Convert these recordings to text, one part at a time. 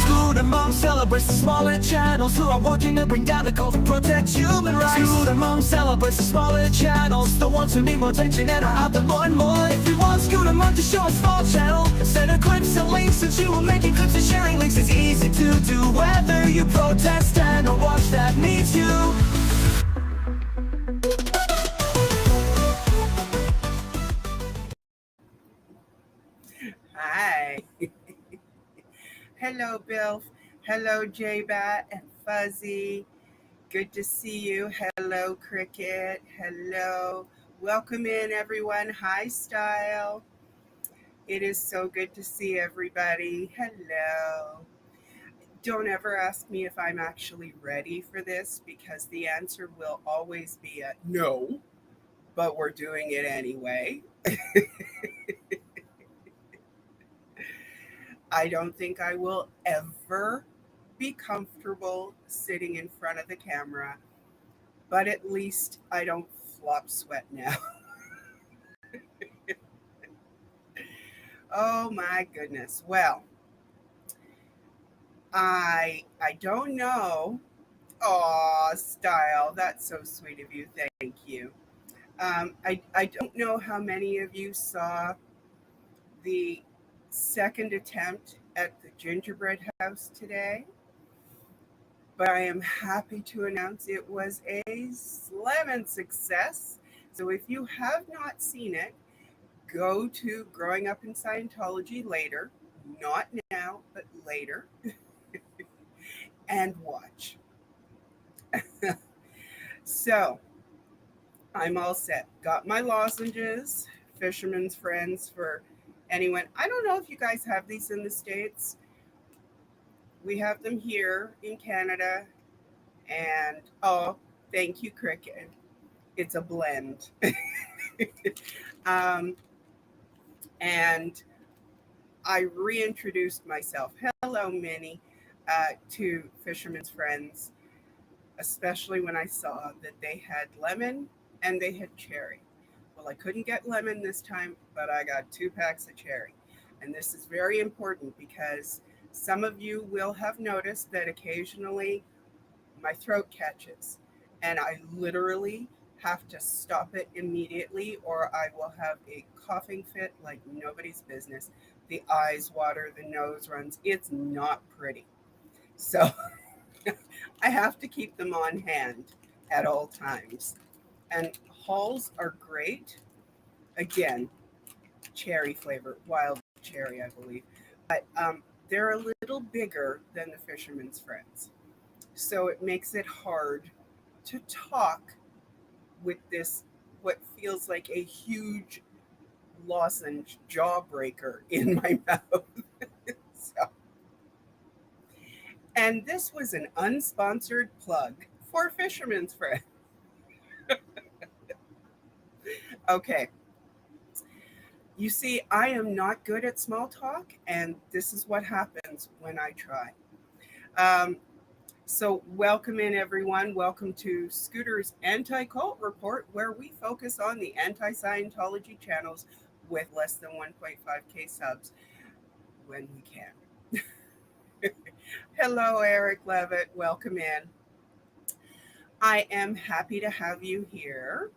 Scooter Mom celebrates the smaller channels who are working to bring down the cult to protect human rights. Scooter Mom celebrates the smaller channels, the ones who need more attention and are out there more and more. If you want Scooter Mom to show a small channel, send her clips and links, since you will making clips and sharing links is easy to do. Whether you protest and or watch that needs you. Hi. Hello, Bill. Hello, J-Bat and Fuzzy. Good to see you. Hello, Cricket. Hello. Welcome in, everyone. Hi, Style. It is so good to see everybody. Hello. Don't ever ask me if I'm actually ready for this, because the answer will always be a no, but we're doing it anyway. I don't think I will ever be comfortable sitting in front of the camera, but at least I don't flop sweat now. Oh my goodness. Well, I don't know. Aw, Style, that's so sweet of you. Thank you. I don't know how many of you saw the second attempt at the gingerbread house today, but I am happy to announce it was a slamming success. So if you have not seen it, go to Growing Up in Scientology later, not now, but later, and watch. So I'm all set. Got my lozenges, Fisherman's Friends for anyone. I don't know if you guys have these in the States. We have them here in Canada. And oh, thank you, Cricket. It's a blend. And I reintroduced myself. Hello, Minnie, to Fisherman's Friends, especially when I saw that they had lemon and they had cherry. Well, I couldn't get lemon this time, but I got 2 packs of cherry. And this is very important because some of you will have noticed that occasionally my throat catches, and I literally have to stop it immediately or I will have a coughing fit like nobody's business. The eyes water, the nose runs. It's not pretty. So I have to keep them on hand at all times. And Halls are great. Again, cherry flavor, wild cherry, I believe. But they're a little bigger than the Fisherman's Friends. So it makes it hard to talk with this, what feels like a huge lozenge jawbreaker in my mouth. So, and this was an unsponsored plug for Fisherman's Friends. Okay. You see, I am not good at small talk, and this is what happens when I try. So welcome in, everyone. Welcome to Scooter's Anti-Cult Report, where we focus on the anti-Scientology channels with less than 1.5K subs when we can. Hello, Eric Levitt. Welcome in. I am happy to have you here.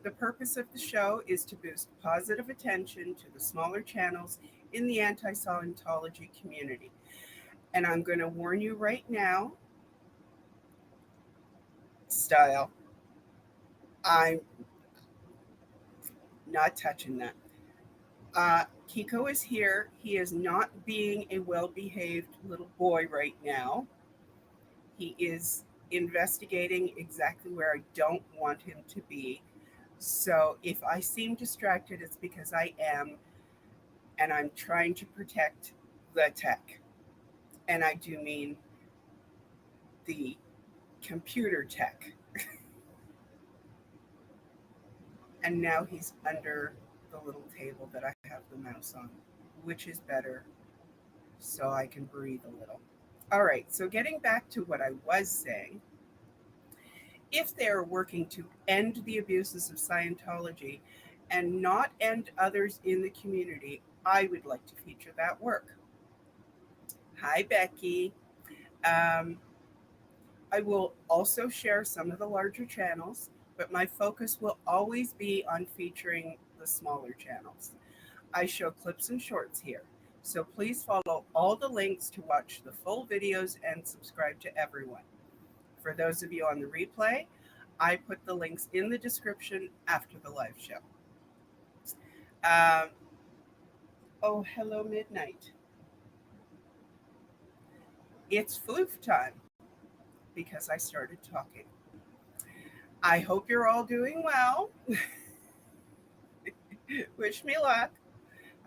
The purpose of the show is to boost positive attention to the smaller channels in the anti-Scientology community. And I'm going to warn you right now, Style, I'm not touching that. Kiko is here. He is not being a well-behaved little boy right now. He is investigating exactly where I don't want him to be. So if I seem distracted, it's because I am, and I'm trying to protect the tech. And I do mean the computer tech. And now he's under the little table that I have the mouse on, which is better so I can breathe a little. All right, so getting back to what I was saying, if they're working to end the abuses of Scientology and not end others in the community, I would like to feature that work. Hi, Becky. Um, I will also share some of the larger channels, but my focus will always be on featuring the smaller channels. I show clips and shorts here, so please follow all the links to watch the full videos and subscribe to everyone. For those of you on the replay, I put the links in the description after the live show. Um, oh, hello, Midnight. It's floof time because I started talking. I hope you're all doing well. Wish me luck.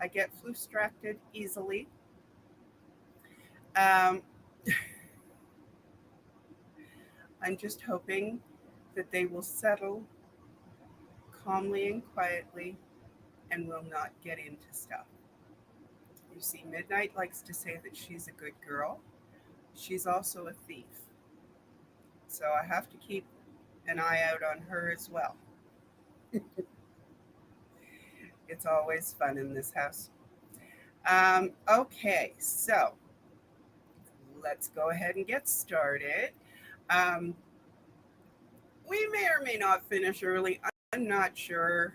I get floof-stracted easily. Um, I'm just hoping that they will settle calmly and quietly and will not get into stuff. You see, Midnight likes to say that she's a good girl. She's also a thief. So I have to keep an eye out on her as well. It's always fun in this house. Okay, so let's go ahead and get started. Um, we may or may not finish early. I'm not sure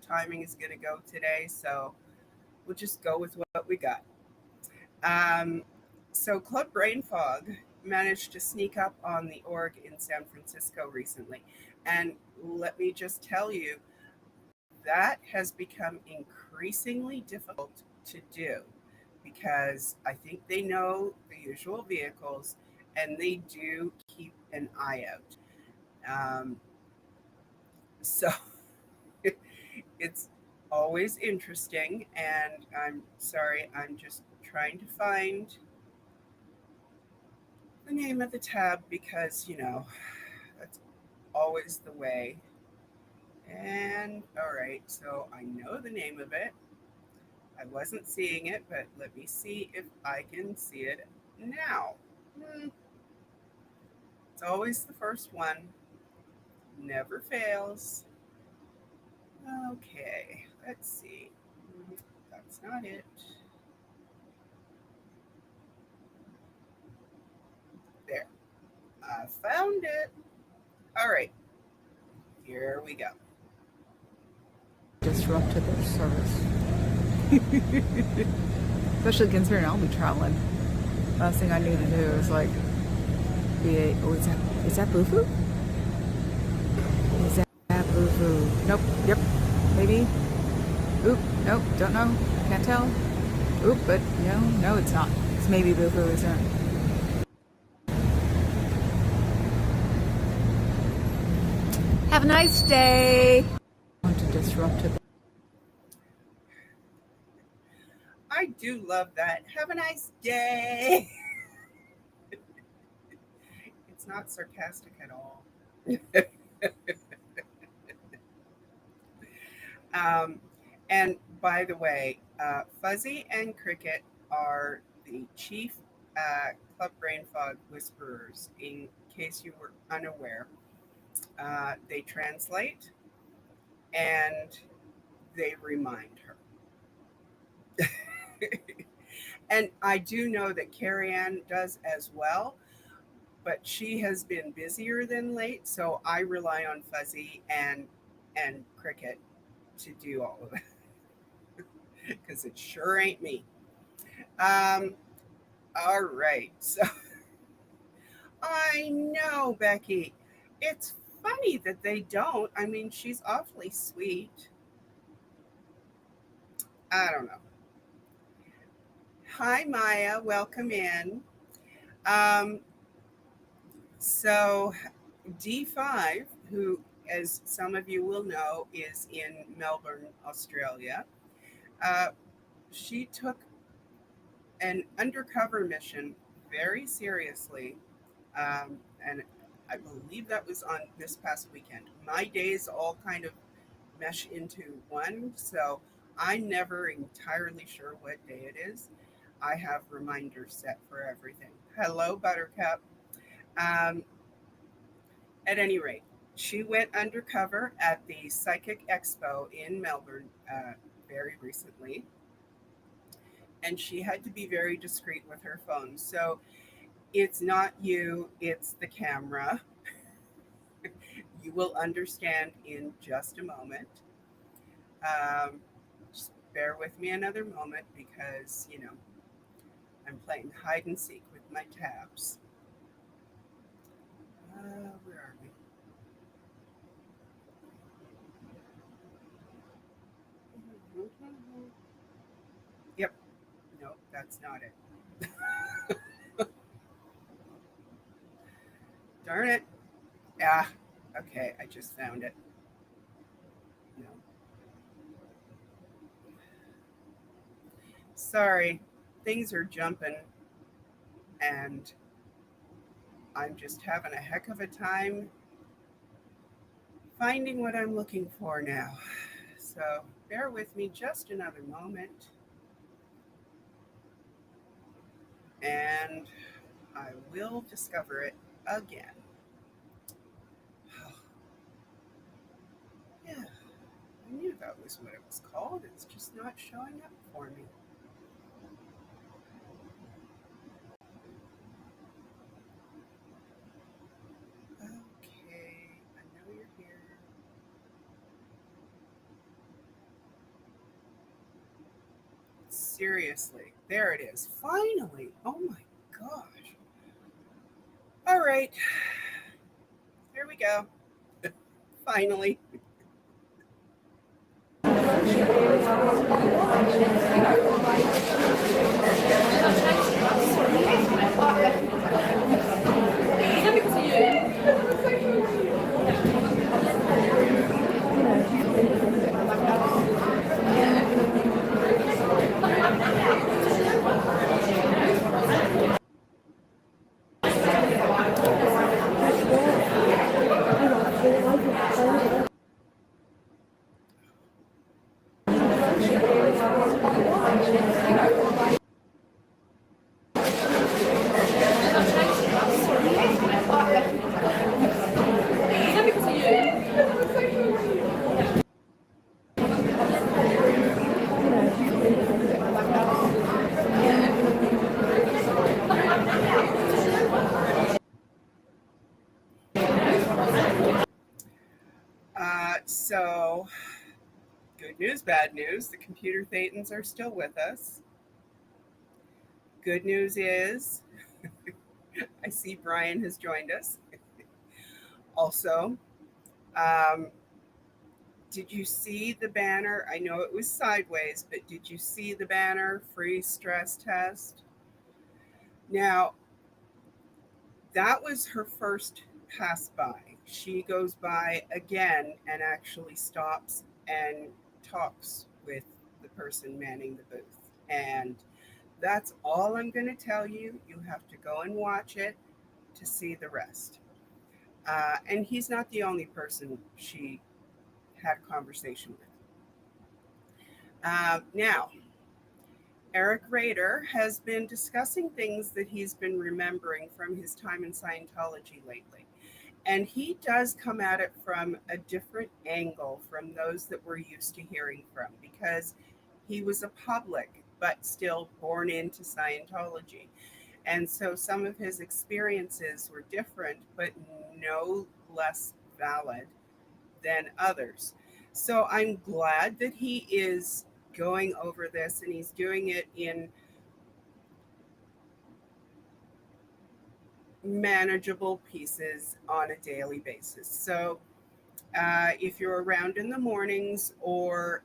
timing is going to go today, so we'll just go with what we got. So Club Brain Fog managed to sneak up on the org in San Francisco recently. And let me just tell you, that has become increasingly difficult to do because I think they know the usual vehicles and they do keep an eye out. So it's always interesting, and I'm sorry, I'm just trying to find the name of the tab because, that's always the way. And all right, so I know the name of it. I wasn't seeing it, but let me see if I can see it now. It's always the first one, never fails. Okay, let's see. That's not it. There, I found it. All right, here we go. Disrupted their service. Especially considering I'll be traveling. Last thing I need to do is like be a, oh, is that Boo-Foo? Is that Boo-Foo? Nope, yep, maybe. Oop, nope, don't know, can't tell. Oop, but no, it's not. It's maybe Boo-Foo, isn't it? Have a nice day. I want to disrupt it. I do love that. Have a nice day. It's not sarcastic at all. And by the way, Fuzzy and Cricket are the chief Club Brain Fog whisperers, in case you were unaware. They translate and they remind her. And I do know that Carrie Ann does as well, but she has been busier than late, so I rely on Fuzzy and Cricket to do all of it because it sure ain't me. All right, so I know, Becky, it's funny that they don't. I mean, she's awfully sweet. I don't know. Hi, Maya. Welcome in. Um, so, DeeFive, who, as some of you will know, is in Melbourne, Australia, she took an undercover mission very seriously. And I believe that was on this past weekend. My days all kind of mesh into one, so I'm never entirely sure what day it is. I have reminders set for everything. Hello, Buttercup. Um, at any rate, she went undercover at the Psychic Expo in Melbourne very recently. and she had to be very discreet with her phone. So it's not you, it's the camera. You will understand in just a moment. Um, just bear with me another moment because, I'm playing hide and seek with my tabs. Where are we? Yep. No, that's not it. Darn it. Ah, okay. I just found it. No. Sorry. Things are jumping and I'm just having a heck of a time finding what I'm looking for now. So bear with me just another moment and I will discover it again. Yeah, I knew that was what it was called. It's just not showing up for me. Okay, I know you're here. Seriously, there it is. Finally. Oh my gosh. All right, here we go. Finally. So, good news, bad news. The computer thetans are still with us. Good news is, I see Brian has joined us. Also, um, did you see the banner? I know it was sideways, but did you see the banner, free stress test? Now, that was her first pass by. She goes by again and actually stops and talks with the person manning the booth. And that's all I'm going to tell you. You have to go and watch it to see the rest. And he's not the only person she had a conversation with. Now, Eric Rader has been discussing things that he's been remembering from his time in Scientology lately. And he does come at it from a different angle from those that we're used to hearing from because he was a public but still born into Scientology. And so some of his experiences were different, but no less valid than others. So I'm glad that he is going over this and he's doing it in manageable pieces on a daily basis. So if you're around in the mornings or,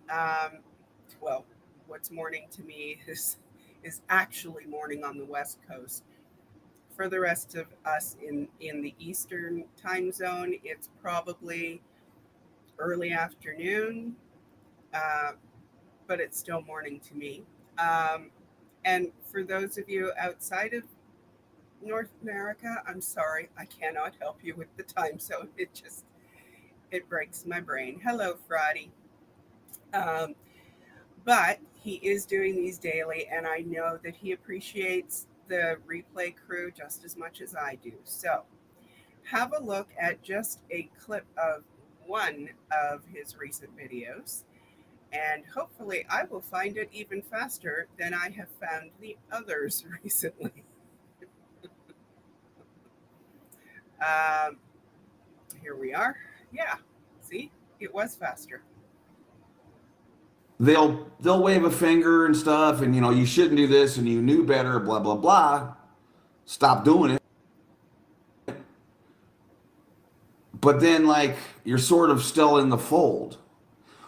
well, what's morning to me is actually morning on the West Coast. For the rest of us in the Eastern time zone, it's probably early afternoon, uh, but it's still morning to me. And for those of you outside of North America, I'm sorry, I cannot help you with the time zone. It breaks my brain. Hello, Friday. Um, but he is doing these daily, and I know that he appreciates the replay crew just as much as I do. So have a look at just a clip of one of his recent videos And hopefully I will find it even faster than I have found the others recently. Um, Here we are. Yeah, see, it was faster. They'll wave a finger and stuff, and you shouldn't do this, and you knew better, blah blah blah. Stop doing it. But then, like, you're sort of still in the fold.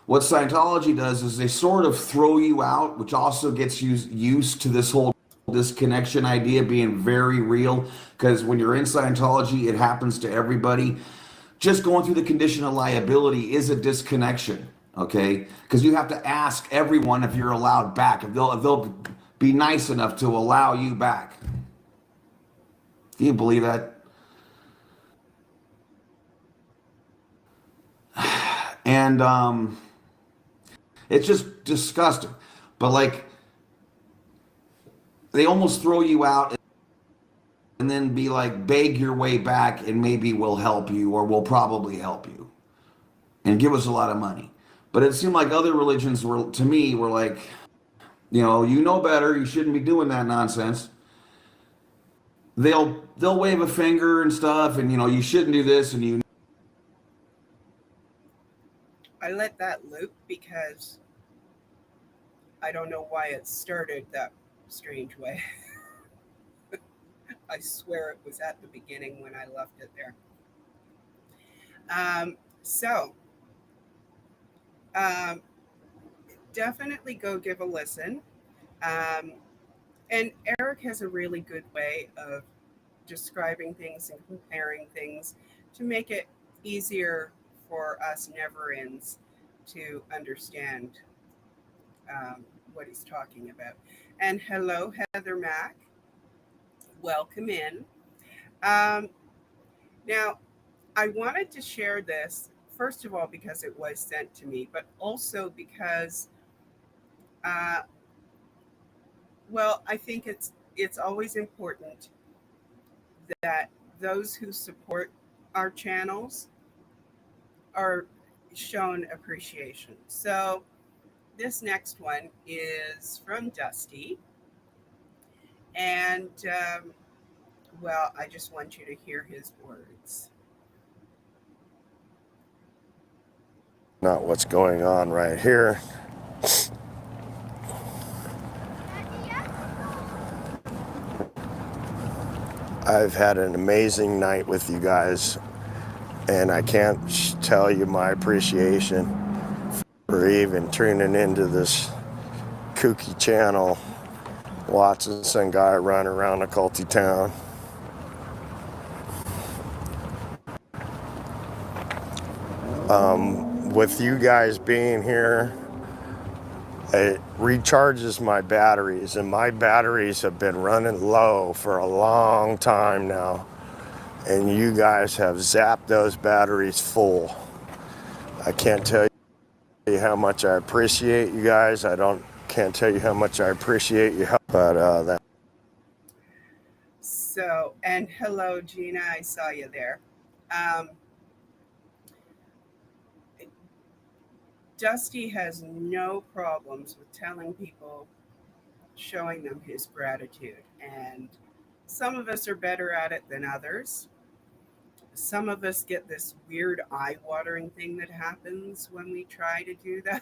What Scientology does is they sort of throw you out, which also gets you used to this whole disconnection idea being very real. Because when you're in Scientology, it happens to everybody. Just going through the condition of liability is a disconnection, okay? Because you have to ask everyone if you're allowed back, if they'll be nice enough to allow you back. Can you believe that? And it's just disgusting. But like, they almost throw you out and then be like, beg your way back and maybe we'll help you, or we'll probably help you and give us a lot of money. But it seemed like other religions were, to me, were like, you know better, you shouldn't be doing that nonsense. They'll wave a finger and stuff, and you shouldn't do this, and you. I let that loop because I don't know why it started that strange way. I swear it was at the beginning when I left it there. So definitely go give a listen. Um, and Eric has a really good way of describing things and comparing things to make it easier for us never ends to understand what he's talking about. And hello, Heather Mack. Welcome in. Um, Now, I wanted to share this, first of all, because it was sent to me, but also because, uh, well, I think it's always important that those who support our channels are shown appreciation. So this next one is from Dusty. And, well, I just want you to hear his words. Not what's going on right here. I've had an amazing night with you guys, and I can't tell you my appreciation for even tuning into this kooky channel, watching some guy run around a culty town. With you guys being here, it recharges my batteries, and my batteries have been running low for a long time now, and you guys have zapped those batteries full. I can't tell you how much I appreciate you guys. Can't tell you how much I appreciate your help, but that. So, and hello, Gina, I saw you there. Dusty has no problems with telling people, showing them his gratitude. And some of us are better at it than others. Some of us get this weird eye-watering thing that happens when we try to do that.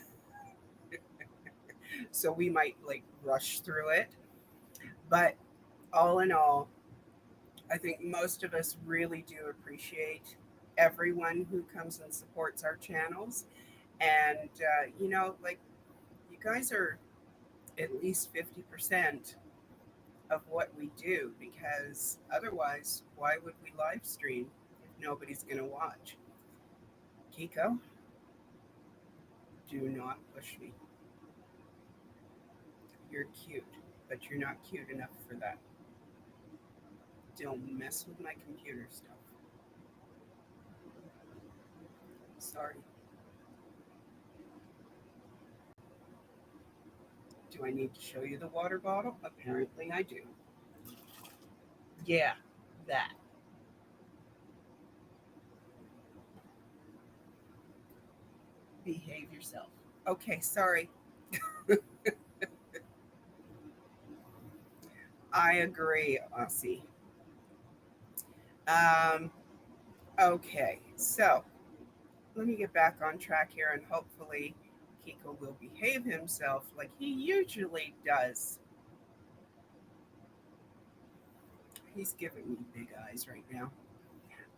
So we might like rush through it. But all in all, I think most of us really do appreciate everyone who comes and supports our channels. And, like, you guys are at least 50% of what we do, because otherwise, why would we live stream if nobody's going to watch? Kiko, do not push me. You're cute, but you're not cute enough for that. Don't mess with my computer stuff. Sorry. Do I need to show you the water bottle? Apparently I do. Yeah, that. Behave yourself. Okay, sorry. I agree, Aussie. Um, okay, so let me get back on track here and hopefully Kiko will behave himself like he usually does. He's giving me big eyes right now.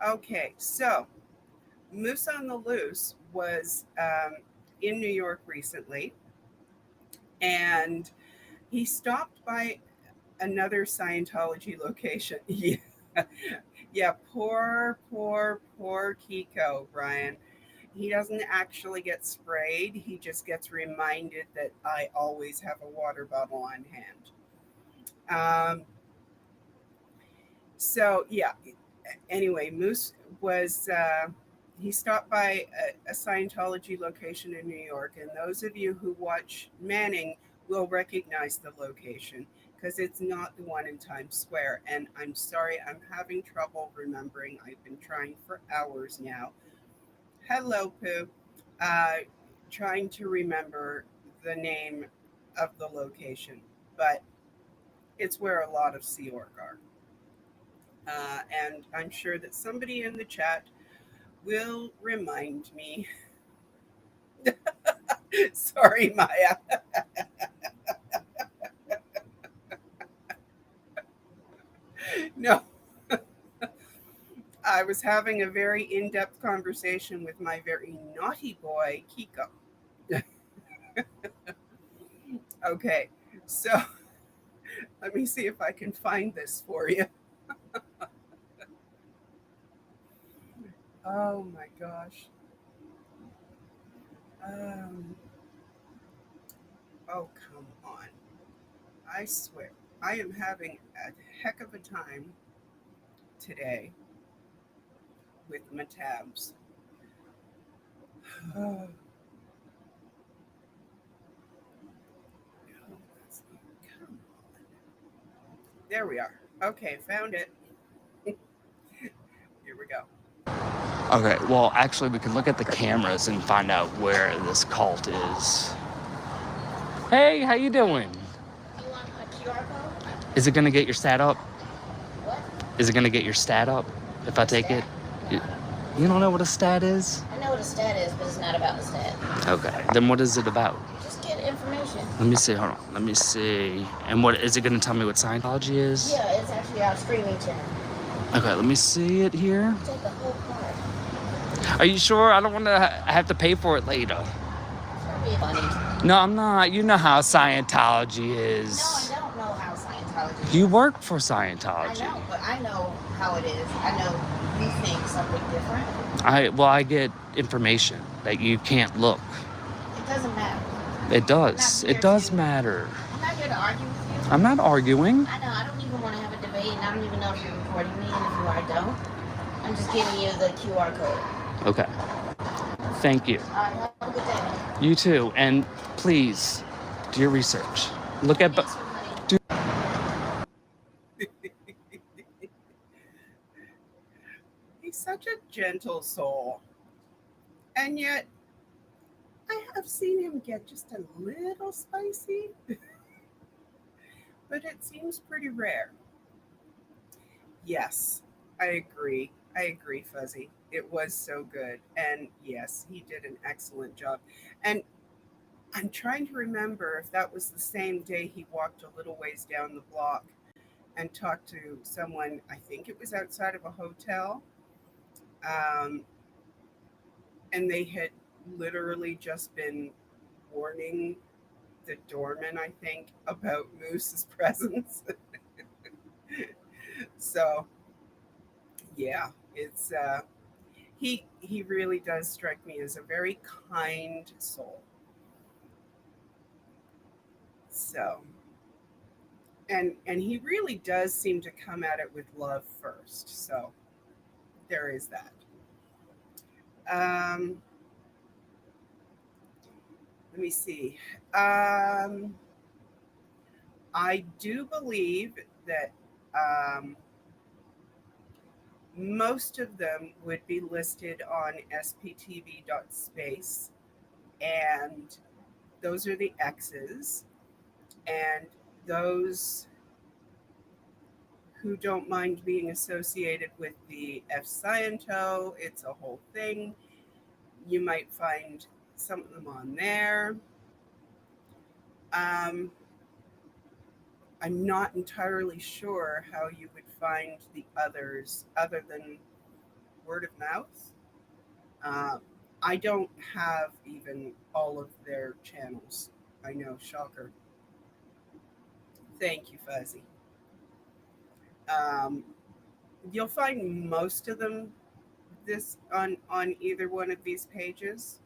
Okay, so Moose on the Loose was in New York recently, and he stopped by another Scientology location. Yeah, yeah, poor Kiko, Brian. He doesn't actually get sprayed. He just gets reminded that I always have a water bottle on hand. Um, so yeah. Anyway, Moose was he stopped by a Scientology location in New York, and those of you who watch Manning will recognize the location because it's not the one in Times Square. And I'm sorry, I'm having trouble remembering. I've been trying for hours now. Hello, Pooh. Uh, Trying to remember the name of the location, but it's where a lot of Sea Org are. And I'm sure that somebody in the chat will remind me. Sorry, Maya. No, I was having a very in depth conversation with my very naughty boy, Kiko. Okay, so let me see if I can find this for you. Oh my gosh. Um, oh, come on. I swear, I am having a heck of a time today with my tabs. Oh, come on. There we are. Okay, found it. Here we go. Okay, well, actually, we can look at the cameras and find out where this cult is. Hey, how you doing? You want a QR code? Is it gonna get your stat up? What? Is it gonna get your stat up if I take it? You, you don't know what a stat is? I know what a stat is, but it's not about the stat. Okay, then what is it about? Just get information. Let me see, hold on, let me see. And what, is it gonna tell me what Scientology is? Yeah, it's actually our streaming channel. Okay, let me see it here. Take the whole card. Are you sure? I don't wanna have to pay for it later. It's gonna be funny. No, I'm not. You know how Scientology No, is. I don't know how Scientology is. You work for I Scientology. know, but I know how it is. I know you think something different. I get information that you can't look. It doesn't matter. It does. I'm not It does here to- matter. I'm not here to argue with you. I'm not arguing. I know, I don't even want to have a debate, and I don't even know if you're recording me, and if you are, I don't. I'm just giving you the QR code. Okay. Thank you. All right, have a good day. You too. And please do your research. Look at. Thanks for money. He's such a gentle soul. And yet, I have seen him get just a little spicy, but it seems pretty rare. Yes, I agree. I agree, Fuzzy. It was so good. And yes, he did an excellent job. And I'm trying to remember if that was the same day he walked a little ways down the block and talked to someone, I think it was outside of a hotel. Um, and they had literally just been warning the doorman, I think, about Moose's presence. So yeah, it's he really does strike me as a very kind soul. So and he really does seem to come at it with love first. So there is that. Let me see. I do believe that most of them would be listed on sptv.space, and those are the X's. And those who don't mind being associated with the F Sciento, it's a whole thing. You might find some of them on there. I'm not entirely sure how you would find the others other than word of mouth. I don't have even all of their channels. I know, shocker. Thank you, Fuzzy. You'll find most of them on either one of these pages.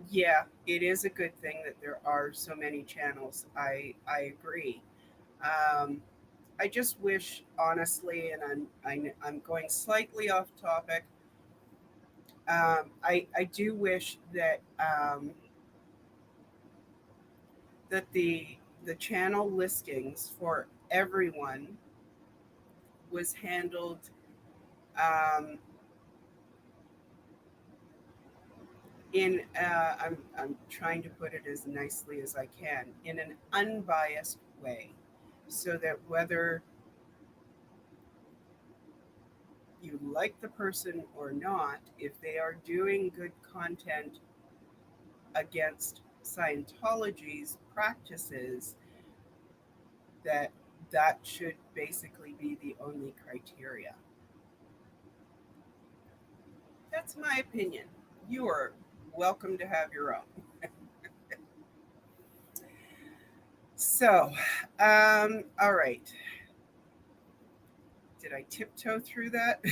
Yeah, it is a good thing that there are so many channels. I agree. I just wish, honestly, and I'm going slightly off topic. I do wish that that the channel listings for everyone was handled in I'm trying to put it as nicely as I can, in an unbiased way, so that whether you like the person or not, if they are doing good content against Scientology's practices, that should basically be the only criteria. That's my opinion. You are welcome to have your own. So, all right. Did I tiptoe through that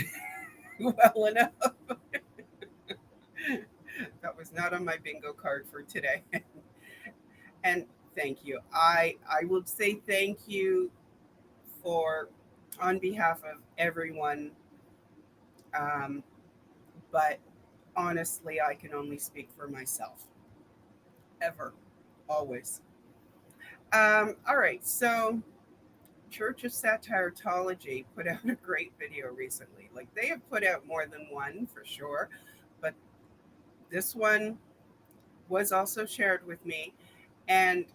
well enough? That was not on my bingo card for today. And thank you. I will say thank you on behalf of everyone. But honestly, I can only speak for myself. Ever. Always. All right. So Church of Satiretology put out a great video recently. Like, they have put out more than one for sure, but this one was also shared with me, and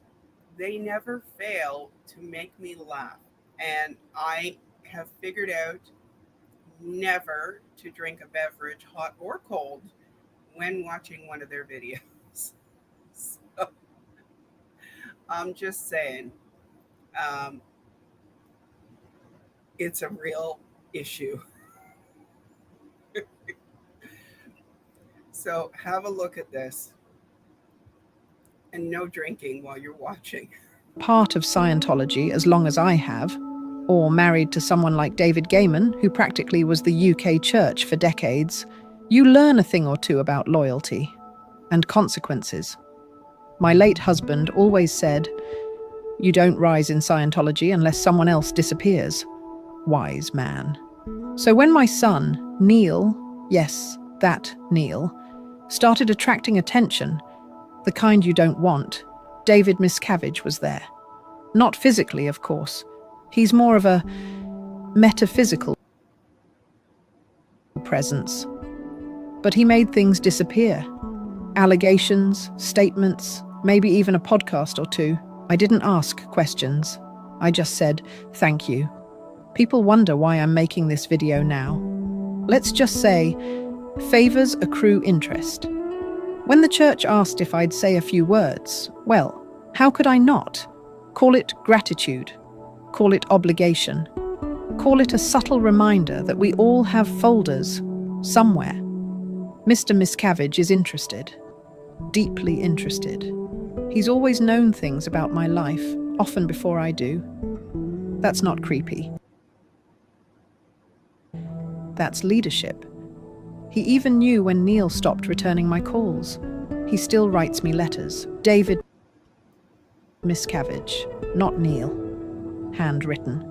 they never fail to make me laugh. And I have figured out never to drink a beverage, hot or cold, when watching one of their videos. So I'm just saying, it's a real issue. So have a look at this, and no drinking while you're watching. Part of Scientology as long as I have, or married to someone like David Gaiman, who practically was the UK church for decades, you learn a thing or two about loyalty and consequences. My late husband always said, "You don't rise in Scientology unless someone else disappears." Wise man. So when my son, Neil, yes, that Neil, started attracting attention, the kind you don't want, David Miscavige was there. Not physically, of course. He's more of a metaphysical presence. But he made things disappear. Allegations, statements, maybe even a podcast or two. I didn't ask questions. I just said, thank you. People wonder why I'm making this video now. Let's just say, favors accrue interest. When the church asked if I'd say a few words, well, how could I not? Call it gratitude. Call it obligation. Call it a subtle reminder that we all have folders somewhere. Mr. Miscavige is interested. Deeply interested. He's always known things about my life, often before I do. That's not creepy. That's leadership. He even knew when Neil stopped returning my calls. He still writes me letters. David Miscavige, not Neil. Handwritten.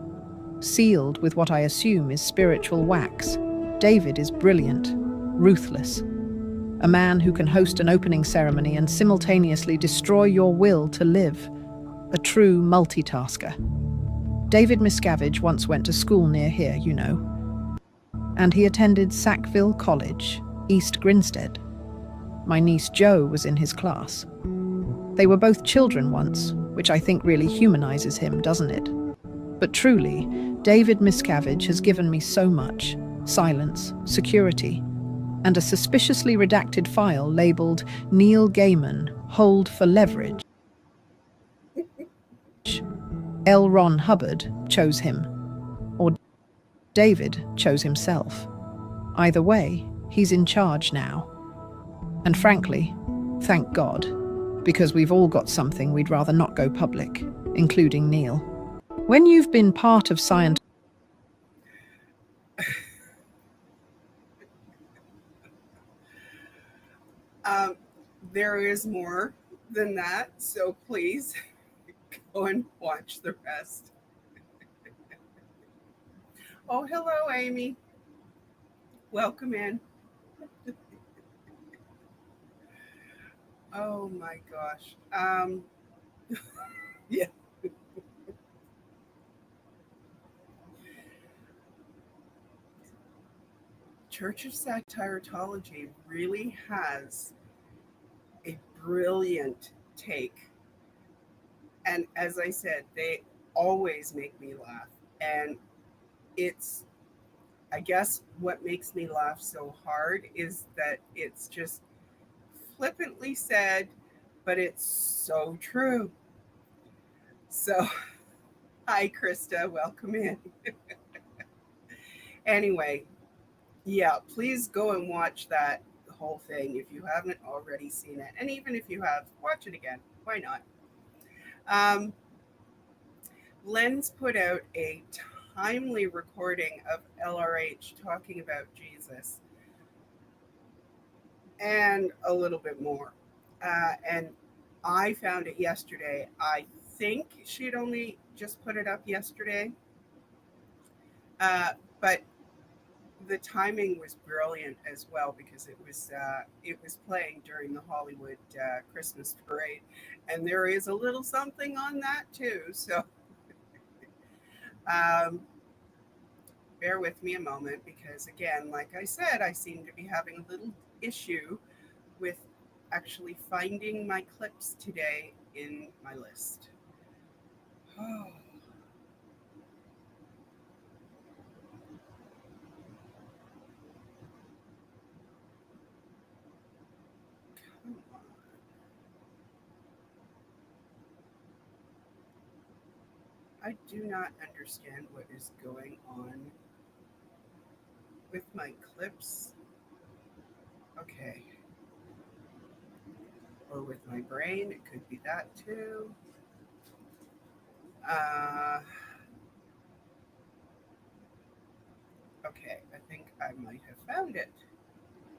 Sealed with what I assume is spiritual wax. David is brilliant, ruthless. A man who can host an opening ceremony and simultaneously destroy your will to live. A true multitasker. David Miscavige once went to school near here, you know. And he attended Sackville College, East Grinstead. My niece Jo was in his class. They were both children once, which I think really humanizes him, doesn't it? But truly, David Miscavige has given me so much: silence, security, and a suspiciously redacted file labeled Neil Gaiman, hold for leverage. L. Ron Hubbard chose him, or David chose himself. Either way, he's in charge now. And frankly, thank God, because we've all got something we'd rather not go public, including Neil. When you've been part of Scientology, There is more than that, so please go and watch the rest. Oh, hello, Amy. Welcome in. Oh my gosh. Yeah. Church of Satiretology really has a brilliant take. And as I said, they always make me laugh. And it's, I guess, what makes me laugh so hard is that it's just flippantly said, but it's so true. So, hi, Krista. Welcome in. Anyway, yeah, please go and watch that whole thing if you haven't already seen it. And even if you have, watch it again. Why not? Len's put out a timely recording of LRH talking about Jesus and a little bit more. And I found it yesterday. I think she'd only just put it up yesterday. But the timing was brilliant as well, because it was playing during the Hollywood Christmas parade, and there is a little something on that too. So bear with me a moment, because again, like I said, I seem to be having a little issue with actually finding my clips today in my list. Oh. I do not understand what is going on with my clips. Okay. Or with my brain, it could be that too. Okay, I think I might have found it.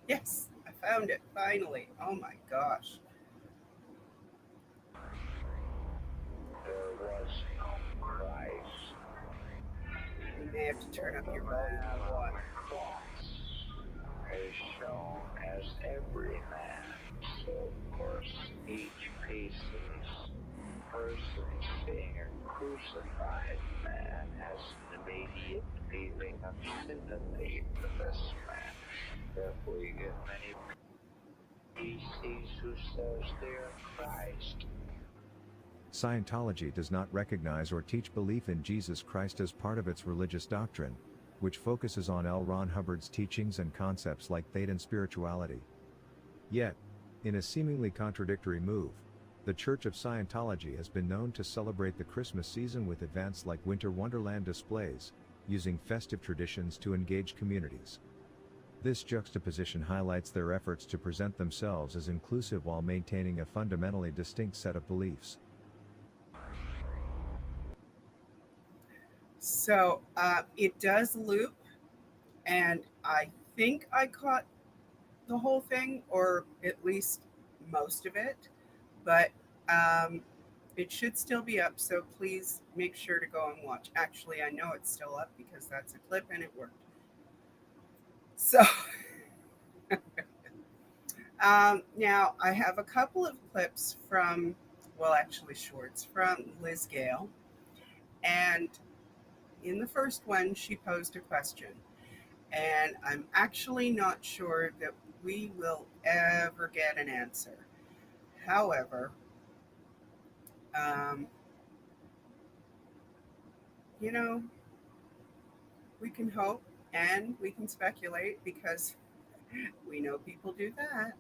Yes, I found it finally. Oh my gosh. There was no Christ. You may have to turn up your volume a lot. As shown as every man, so of course each person being a crucified man has an immediate feeling of sympathy for this man. Therefore you get many species who says they are Christ. Scientology does not recognize or teach belief in Jesus Christ as part of its religious doctrine, which focuses on L. Ron Hubbard's teachings and concepts like faith and spirituality. Yet, in a seemingly contradictory move, the Church of Scientology has been known to celebrate the Christmas season with events like Winter Wonderland displays, using festive traditions to engage communities. This juxtaposition highlights their efforts to present themselves as inclusive while maintaining a fundamentally distinct set of beliefs. So it does loop, and I think I caught the whole thing, or at least most of it, but it should still be up, so please make sure to go and watch. Actually, I know it's still up because that's a clip and it worked. So now I have a couple of clips from, well, actually shorts from Liz Gale, and in the first one, she posed a question, and I'm actually not sure that we will ever get an answer. However, you know, we can hope and we can speculate because we know people do that.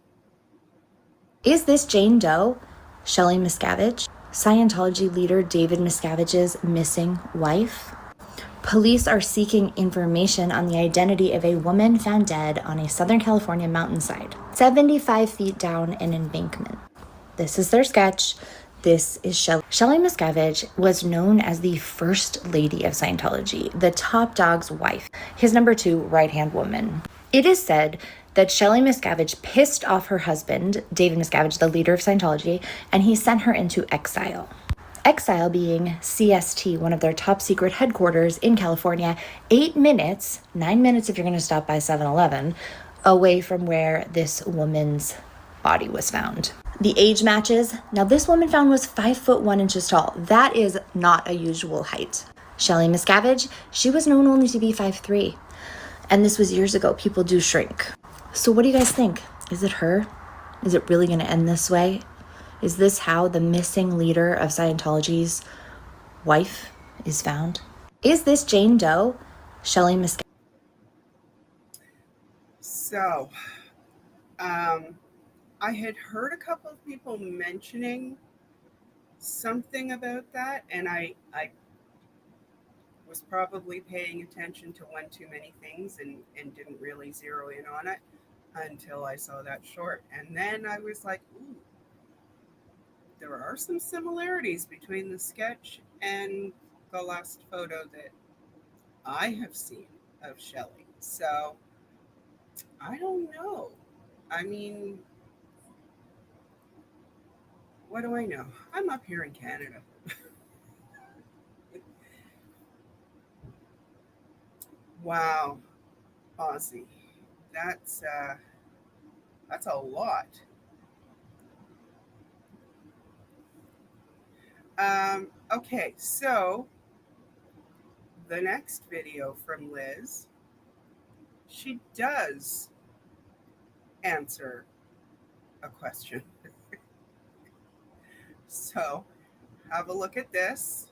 Is this Jane Doe, Shelley Miscavige, Scientology leader David Miscavige's missing wife? Police are seeking information on the identity of a woman found dead on a Southern California mountainside, 75 feet down an embankment. This is their sketch. This is Shelley. Shelley Miscavige was known as the first lady of Scientology, the top dog's wife, his number 2 right-hand woman. It is said that Shelley Miscavige pissed off her husband, David Miscavige, the leader of Scientology, and he sent her into exile. Exile being CST, one of their top secret headquarters in California, 9 minutes if you're going to stop by 7-Eleven, away from where this woman's body was found. The age matches. Now this woman found was 5 foot 1 inches tall. That is not a usual height. Shelley Miscavige, she was known only to be 5'3". And this was years ago. People do shrink. So what do you guys think? Is it her? Is it really going to end this way? Is this how the missing leader of Scientology's wife is found? Is this Jane Doe, Shelley Miscavige? So, I had heard a couple of people mentioning something about that, and I was probably paying attention to one too many things and didn't really zero in on it until I saw that short. And then I was like, ooh, there are some similarities between the sketch and the last photo that I have seen of Shelley. So I don't know. I mean, what do I know? I'm up here in Canada. Wow, Aussie. That's a lot. Okay, so the next video from Liz, she does answer a question. So have a look at this.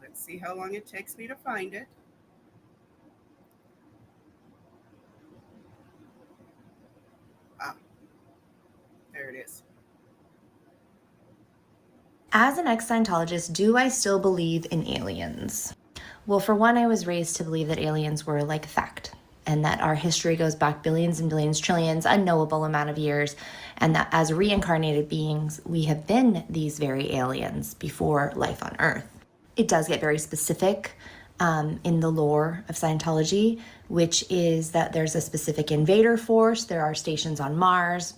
Let's see how long it takes me to find it. There it is. As an ex-Scientologist, do I still believe in aliens? Well, for one, I was raised to believe that aliens were like fact, and that our history goes back billions and billions, trillions, unknowable amount of years, and that as reincarnated beings, we have been these very aliens before life on Earth. It does get very specific in the lore of Scientology, which is that there's a specific invader force, there are stations on Mars.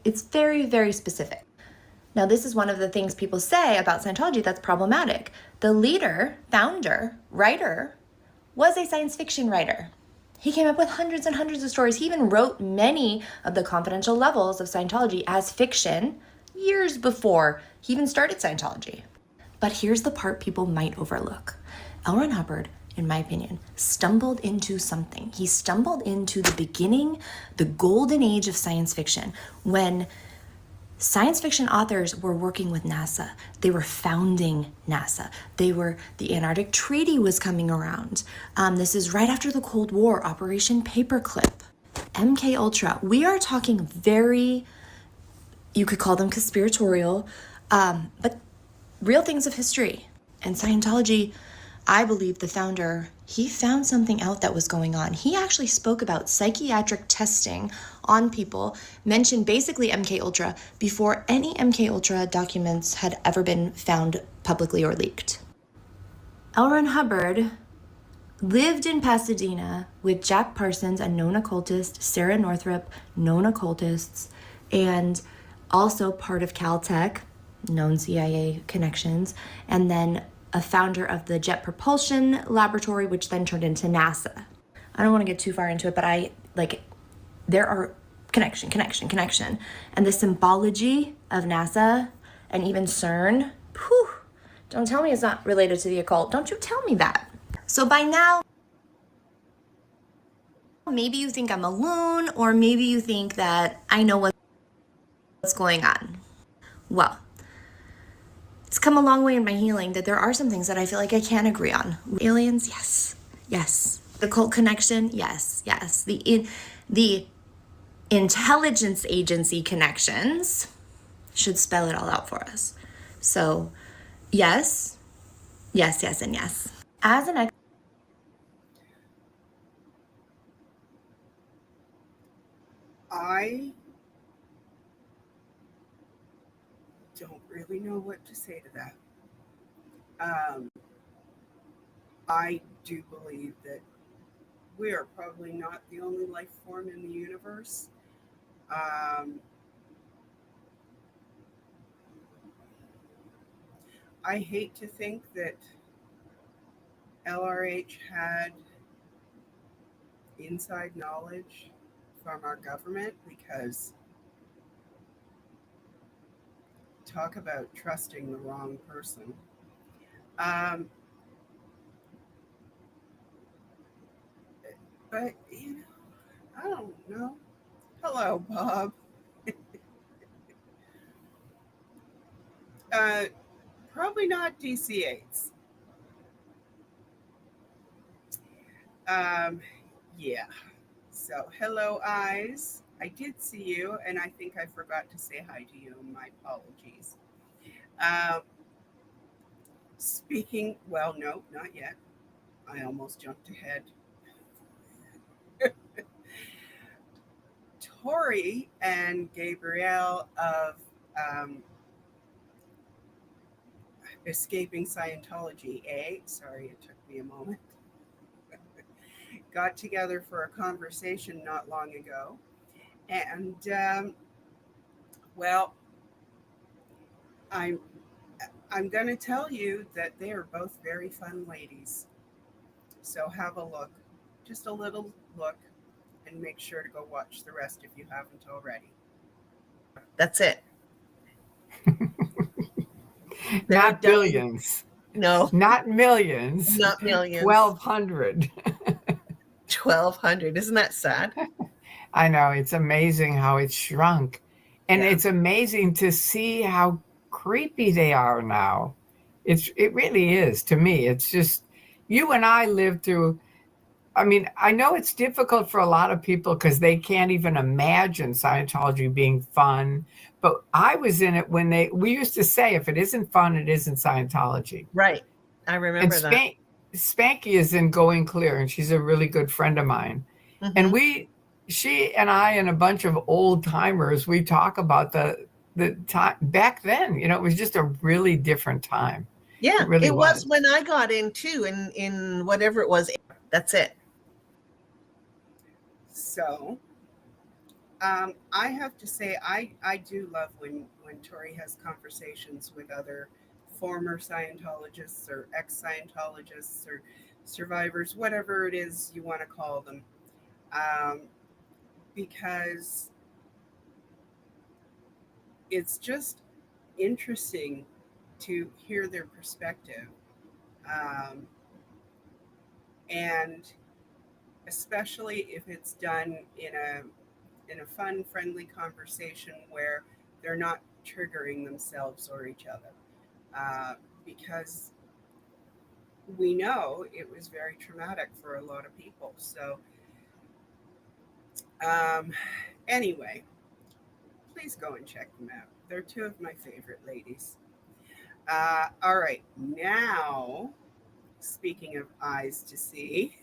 It's very, very specific. Now, this is one of the things people say about Scientology that's problematic. The leader, founder, writer was a science fiction writer. He came up with hundreds and hundreds of stories. He even wrote many of the confidential levels of Scientology as fiction years before he even started Scientology. But here's the part people might overlook. L. Ron Hubbard, in my opinion, stumbled into something. He stumbled into the beginning, the golden age of science fiction, when science fiction authors were working with NASA. They were founding NASA. The Antarctic Treaty was coming around. This is right after the Cold War, Operation Paperclip, MK Ultra. We are talking very, you could call them conspiratorial, but real things of history. And Scientology, I believe the founder, he found something out that was going on. He actually spoke about psychiatric testing on people, mentioned basically MK Ultra before any MK Ultra documents had ever been found publicly or leaked. L. Ron Hubbard lived in Pasadena with Jack Parsons, a known occultist, Sarah Northrup, known occultists, and also part of Caltech, known CIA connections, and then a founder of the Jet Propulsion Laboratory, which then turned into NASA. I don't want to get too far into it, but there are connection. And the symbology of NASA and even CERN, don't tell me it's not related to the occult. Don't you tell me that. So by now, maybe you think I'm a loon, or maybe you think that I know what's going on. Well, it's come a long way in my healing that there are some things that I feel like I can agree on. Aliens, yes, yes. The cult connection, yes, yes. The intelligence agency connections should spell it all out for us. So, yes, yes, yes, and yes. As an I don't really know what to say to that. I do believe that we are probably not the only life form in the universe. I hate to think that LRH had inside knowledge from our government, because talk about trusting the wrong person. But, I don't know. Hello, Bob. Probably not DC-8s. Yeah. So, hello, eyes. I did see you, and I think I forgot to say hi to you. My apologies. Speaking, well, no, not yet. I almost jumped ahead. Tory and Gabrielle of Escaping Scientology, sorry, it took me a moment, got together for a conversation not long ago. And, well, I'm going to tell you that they are both very fun ladies. So have a look, just a little look, and make sure to go watch the rest if you haven't already. That's it. Not billions. No. Not millions. Not millions. 1,200. 1,200. Isn't that sad? I know. It's amazing how it's shrunk. And it's amazing to see how creepy they are now. It really is, to me. It's just, you and I lived through, I mean, I know it's difficult for a lot of people because they can't even imagine Scientology being fun. But I was in it when we used to say, if it isn't fun, it isn't Scientology. Right. I remember that. Spanky is in Going Clear, and she's a really good friend of mine. Mm-hmm. And she and I and a bunch of old timers, we talk about the time back then. It was just a really different time. Yeah, it really was when I got in too, in whatever it was. That's it. So, I have to say, I do love when Tory has conversations with other former Scientologists or ex-Scientologists or survivors, whatever it is you want to call them, because it's just interesting to hear their perspective, and especially if it's done in a fun, friendly conversation where they're not triggering themselves or each other, because we know it was very traumatic for a lot of people. So anyway, please go and check them out. They're two of my favorite ladies. All right, now, speaking of eyes to see,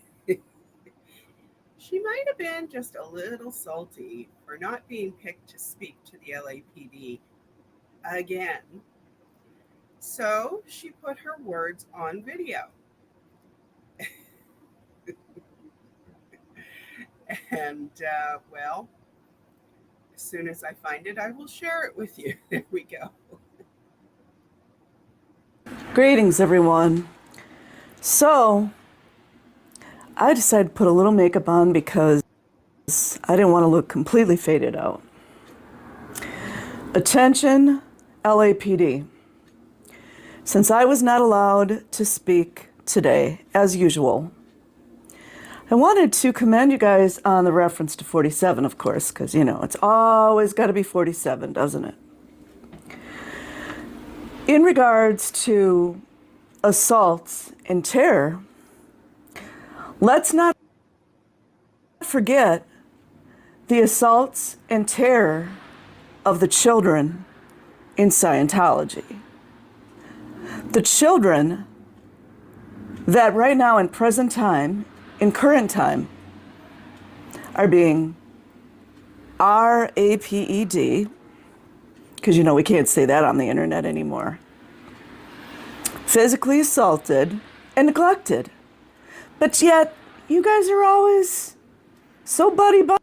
she might have been just a little salty for not being picked to speak to the LAPD again. So she put her words on video. And, well, as soon as I find it, I will share it with you. There we go. Greetings, everyone. So, I decided to put a little makeup on because I didn't want to look completely faded out. Attention, LAPD. Since I was not allowed to speak today, as usual, I wanted to commend you guys on the reference to 47, of course, because, you know, it's always got to be 47, doesn't it? In regards to assaults and terror, let's not forget the assaults and terror of the children in Scientology. The children that right now in present time, in current time, are being raped, because you know we can't say that on the internet anymore, physically assaulted and neglected. But yet, you guys are always so buddy-buddy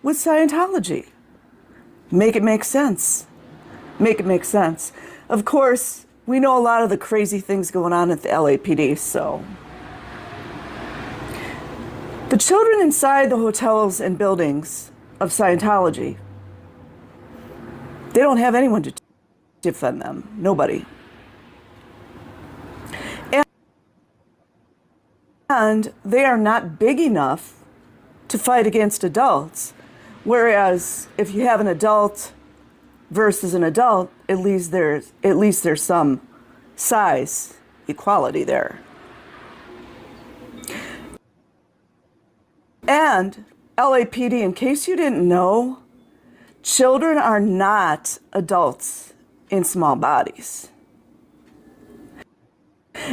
with Scientology. Make it make sense. Make it make sense. Of course, we know a lot of the crazy things going on at the LAPD, so. The children inside the hotels and buildings of Scientology, they don't have anyone to defend them. Nobody. And they are not big enough to fight against adults. Whereas if you have an adult versus an adult, at least there's some size equality there. And LAPD, in case you didn't know, children are not adults in small bodies.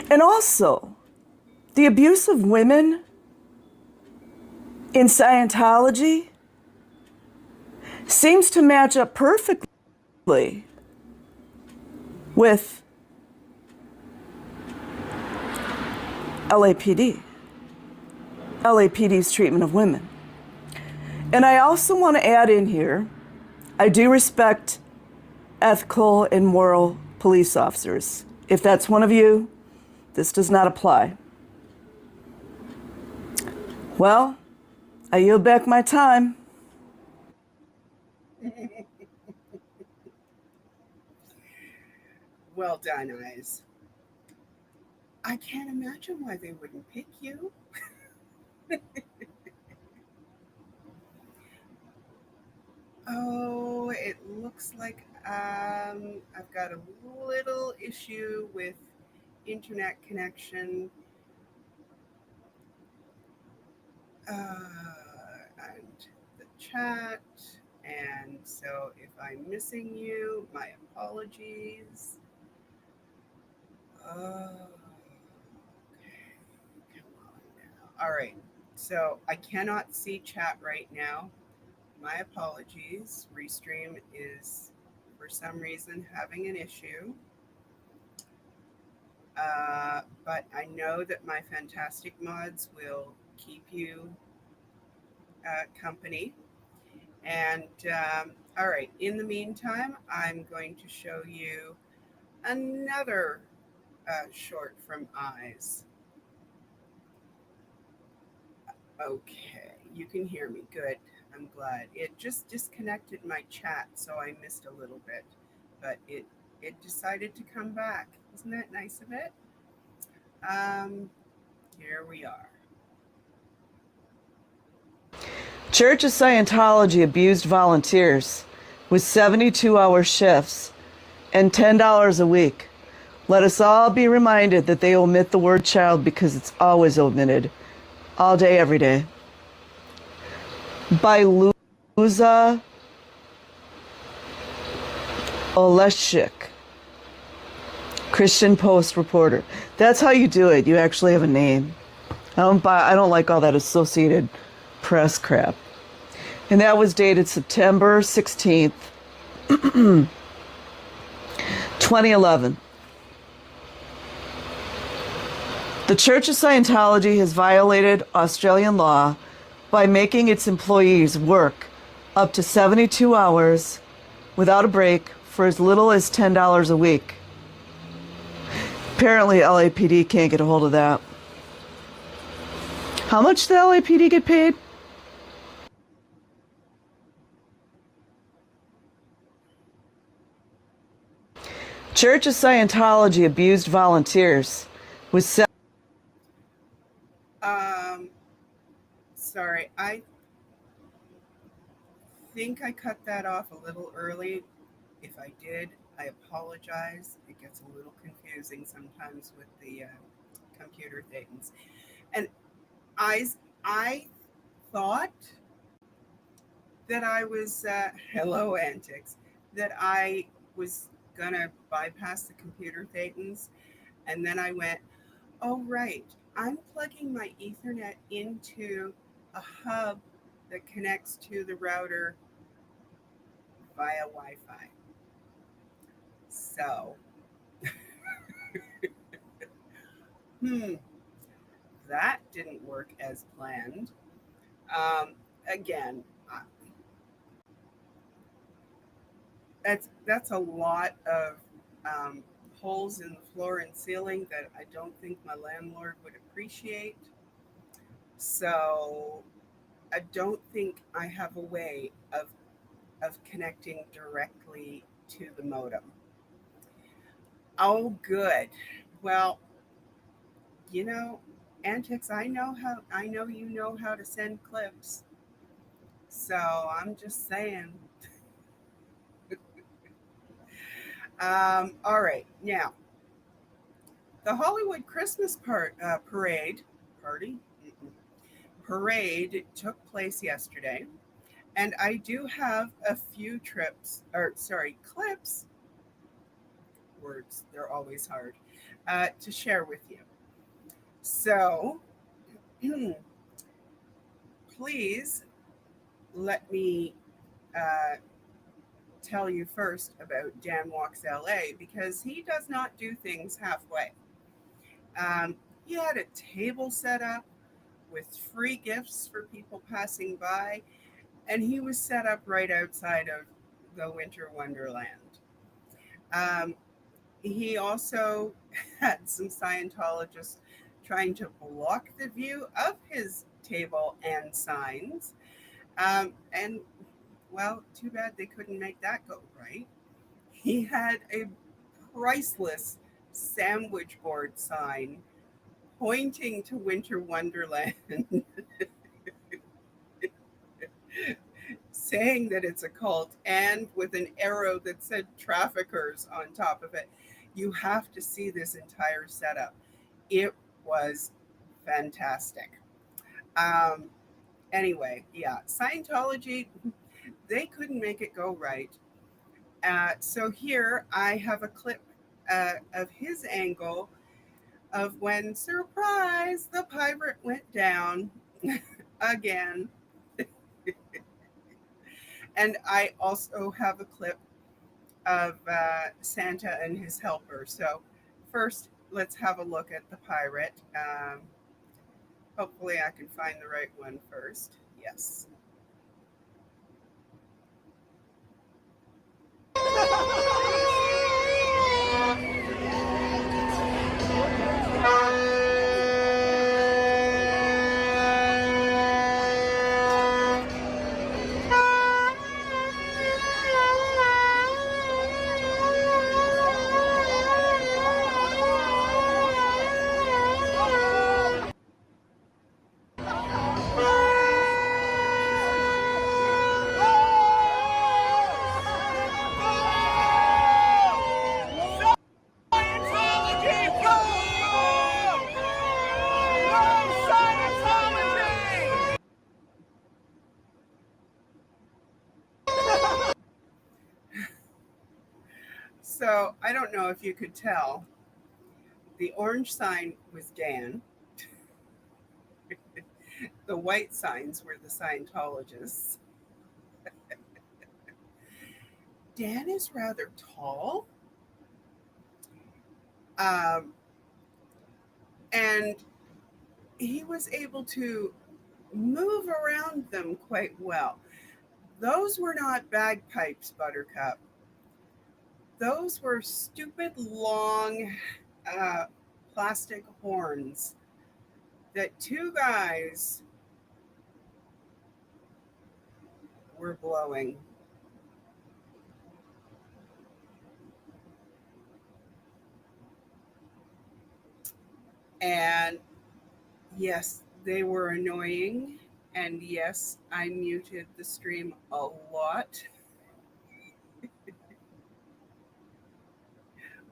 And also, the abuse of women in Scientology seems to match up perfectly with LAPD's treatment of women. And I also want to add in here, I do respect ethical and moral police officers. If that's one of you, this does not apply. Well, I yield back my time. Well done, Eyes. I can't imagine why they wouldn't pick you. Oh, it looks like I've got a little issue with internet connection. And the chat. And so if I'm missing you, my apologies. Okay. Come on now. All right. So I cannot see chat right now. My apologies. Restream is, for some reason, having an issue. But I know that my fantastic mods will keep you company. And all right, in the meantime, I'm going to show you another short from Eyes. Okay, you can hear me. Good. I'm glad. It just disconnected my chat, so I missed a little bit, but it decided to come back. Isn't that nice of it? Here we are. Church of Scientology abused volunteers with 72-hour shifts and $10 a week. Let us all be reminded that they omit the word child because it's always omitted. All day, every day. By Luza Oleshik, Christian Post reporter. That's how you do it. You actually have a name. I don't like all that Associated Press crap. And that was dated September 16th, 2011. The Church of Scientology has violated Australian law by making its employees work up to 72 hours without a break for as little as $10 a week. Apparently LAPD can't get a hold of that. How much does the LAPD get paid? Church of Scientology abused volunteers with think I cut that off a little early. If I did, I apologize. It gets a little confusing sometimes with the computer things. And I thought that I was, hello antics, that I was gonna bypass the computer thetans. And then I went, oh, right, I'm plugging my Ethernet into a hub that connects to the router via Wi-Fi. So, that didn't work as planned. Again, that's a lot of holes in the floor and ceiling that I don't think my landlord would appreciate. So I don't think I have a way of connecting directly to the modem. Oh, good. Well, you know, Antics, I know you know how to send clips. So I'm just saying. All right, now the Hollywood Christmas parade took place yesterday, and I do have a few clips. Words, they're always hard to share with you. So, please let me tell you first about Dan Walks LA, because he does not do things halfway. He had a table set up with free gifts for people passing by, and he was set up right outside of the Winter Wonderland. He also had some Scientologists trying to block the view of his table and signs. And, well, too bad they couldn't make that go right. He had a priceless sandwich board sign pointing to Winter Wonderland, saying that it's a cult, and with an arrow that said traffickers on top of it. You have to see this entire setup. It was fantastic. Anyway, yeah, Scientology, they couldn't make it go right. So here I have a clip of his angle of when, surprise, the pirate went down again. And I also have a clip of Santa and his helper. So first, let's have a look at the pirate. Hopefully I can find the right one first. Yes. So I don't know if you could tell, the orange sign was Dan. The white signs were the Scientologists. Dan is rather tall. And he was able to move around them quite well. Those were not bagpipes, Buttercup. Those were stupid long plastic horns that two guys were blowing. And yes, they were annoying. And yes, I muted the stream a lot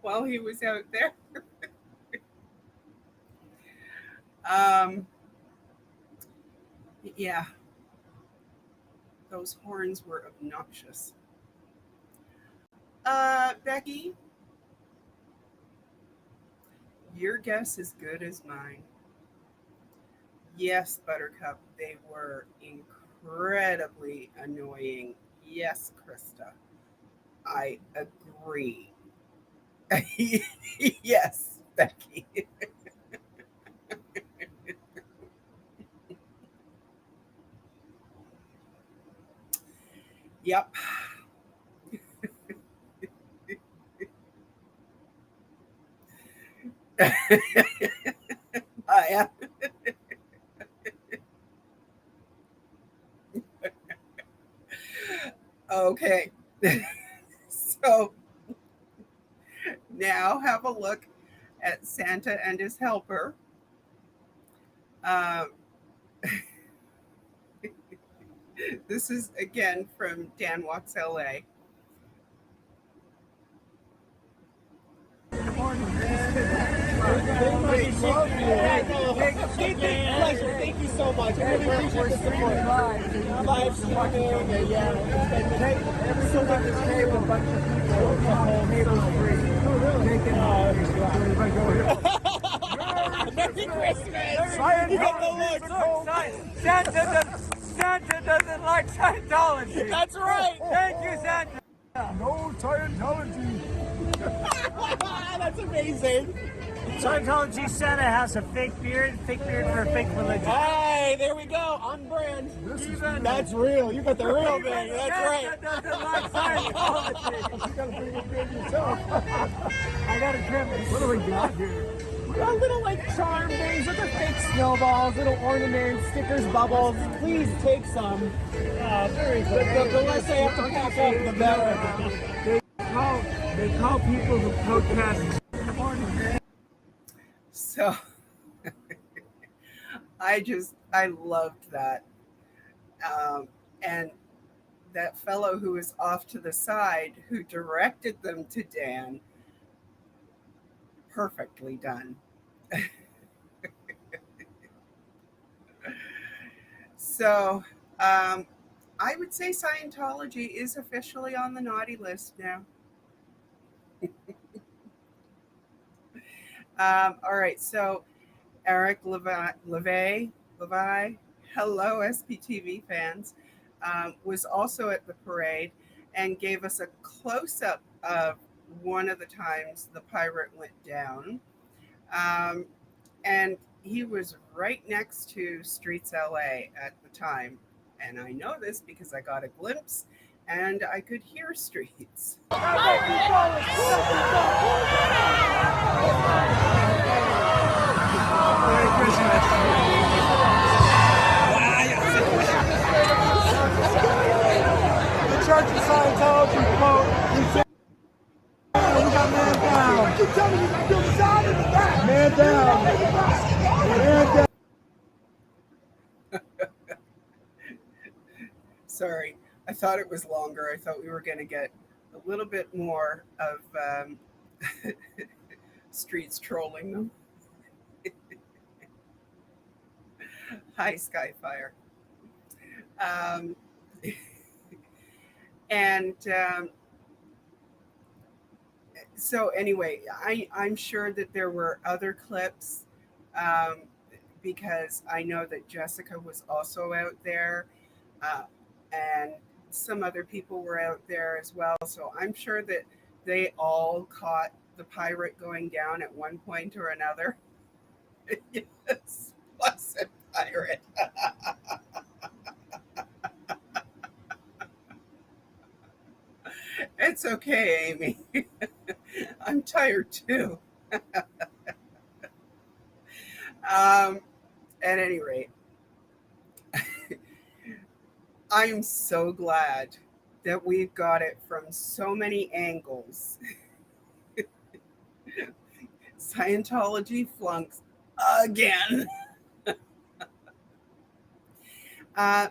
while he was out there. Yeah, those horns were obnoxious. Becky, your guess is good as mine. Yes, Buttercup, they were incredibly annoying. Yes, Krista, I agree. Yes, Becky. Yep. I am. Okay. So now have a look at Santa and his helper. This is again from Dan Walks LA. Thank you so much. I really appreciate the support. Live streaming, yeah. Every so much is paid with a bunch of people. Merry Christmas! You get the look. Santa doesn't like Scientology. That's right. Thank you, Santa. No Scientology. That's amazing. Scientology Santa has a fake beard for a fake religion. Hey, there we go. On brand. That's real. You got the real thing. That's right. Santa doesn't like Scientology. You gotta bring it good yourself. I gotta trim it. What do we got here? We got little like charm things with the fake snowballs, little ornaments, stickers, bubbles. Please take some. Very good. The less I have to pack up, the better. They call people who protest. So I loved that. And that fellow who was off to the side who directed them to Dan, perfectly done. So I would say Scientology is officially on the naughty list now. All right, so Eric Levai, hello SPTV fans, was also at the parade and gave us a close-up of one of the times the pirate went down. And he was right next to Streets LA at the time. And I know this because I got a glimpse and I could hear Streets. Merry Christmas. The Church of Scientology quote. We got man down. You tell me you can feel the sound in the back. Man down. Man down. Sorry, I thought it was longer. I thought we were going to get a little bit more of Streets trolling them. Hi, Skyfire. And so anyway, I'm sure that there were other clips because I know that Jessica was also out there and some other people were out there as well. So I'm sure that they all caught the pirate going down at one point or another. Yes, blessed pirate. It's okay, Amy. I'm tired too. At any rate, I'm so glad that we've got it from so many angles. Scientology flunks again.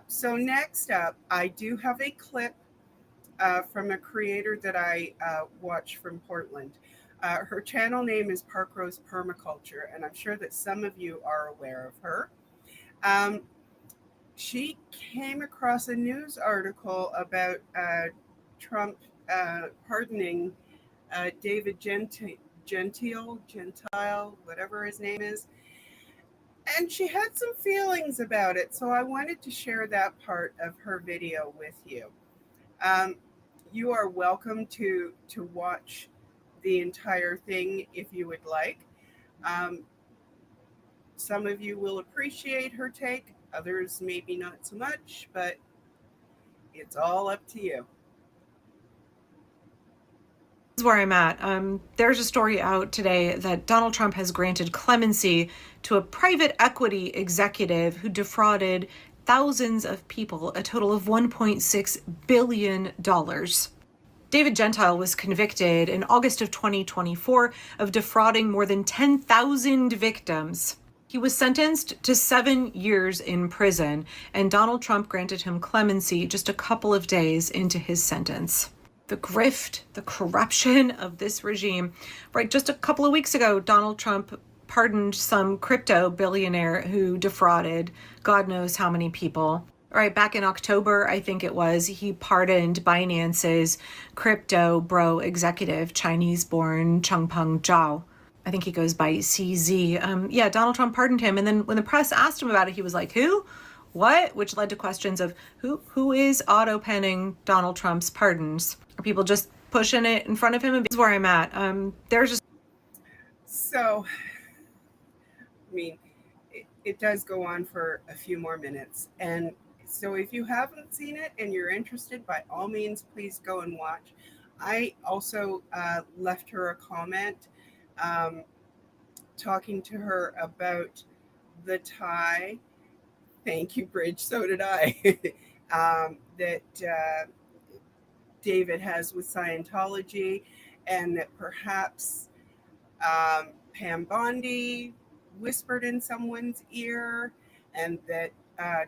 So next up, I do have a clip from a creator that I watch from Portland. Her channel name is Parkrose Permaculture, and I'm sure that some of you are aware of her. She came across a news article about Trump pardoning David Gentile, whatever his name is. And she had some feelings about it, so I wanted to share that part of her video with you. You are welcome to watch the entire thing if you would like. Some of you will appreciate her take, others maybe not so much, but it's all up to you. This is where I'm at. There's a story out today that Donald Trump has granted clemency to a private equity executive who defrauded thousands of people, a total of $1.6 billion. David Gentile was convicted in August of 2024 of defrauding more than 10,000 victims. He was sentenced to 7 years in prison, and Donald Trump granted him clemency just a couple of days into his sentence. The grift, the corruption of this regime. Right, just a couple of weeks ago, Donald Trump pardoned some crypto billionaire who defrauded God knows how many people. All right, back in October, I think it was, he pardoned Binance's crypto bro executive, Chinese-born Changpeng Zhao. I think he goes by CZ. Yeah, Donald Trump pardoned him. And then when the press asked him about it, he was like, who? What? Which led to questions of who is auto-penning Donald Trump's pardons? Are people just pushing it in front of him? And this is where I'm at. There's just... So, I mean, it does go on for a few more minutes. And so if you haven't seen it and you're interested, by all means, please go and watch. I also left her a comment talking to her about the tie. Thank you, Bridge. So did I. That David has with Scientology, and that perhaps Pam Bondi whispered in someone's ear, and that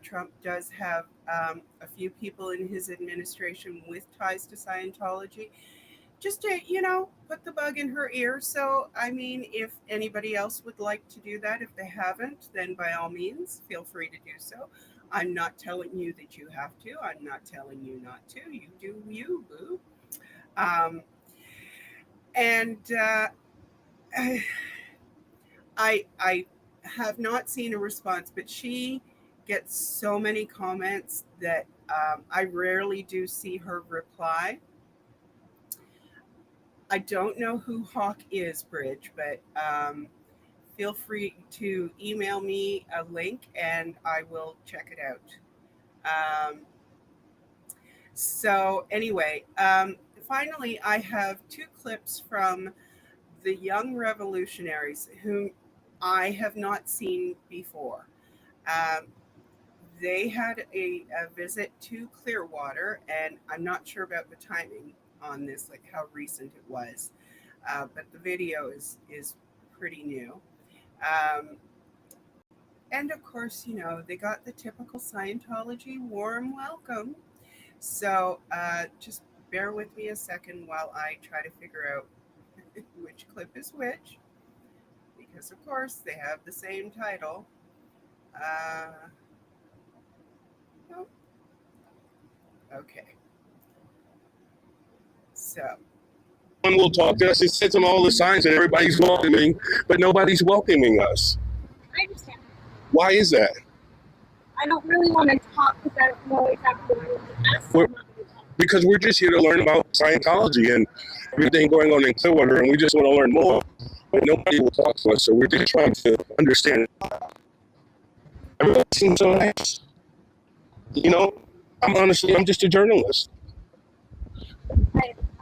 Trump does have a few people in his administration with ties to Scientology, just to, put the bug in her ear. So, I mean, if anybody else would like to do that, if they haven't, then by all means, feel free to do so. I'm not telling you that you have to. I'm not telling you not to. You do you, boo. I have not seen a response, but she gets so many comments that I rarely do see her reply. I don't know who Hawk is, Bridge, but feel free to email me a link and I will check it out. So anyway, finally, I have two clips from the Young Revolutionaries, whom I have not seen before. They had a visit to Clearwater, and I'm not sure about the timing on this, like how recent it was, but the video is pretty new. And of course, they got the typical Scientology warm welcome. So just bear with me a second while I try to figure out which clip is which, because of course they have the same title. Oh. Okay. So. One will talk to us. It sits on all the signs that everybody's welcoming, but nobody's welcoming us. I understand. Why is that? I don't really want to talk because I don't know exactly what I want to ask. Because we're just here to learn about Scientology and everything going on in Clearwater, and we just want to learn more. But nobody will talk to us, so we're just trying to understand. Everybody seems so nice. I'm just a journalist.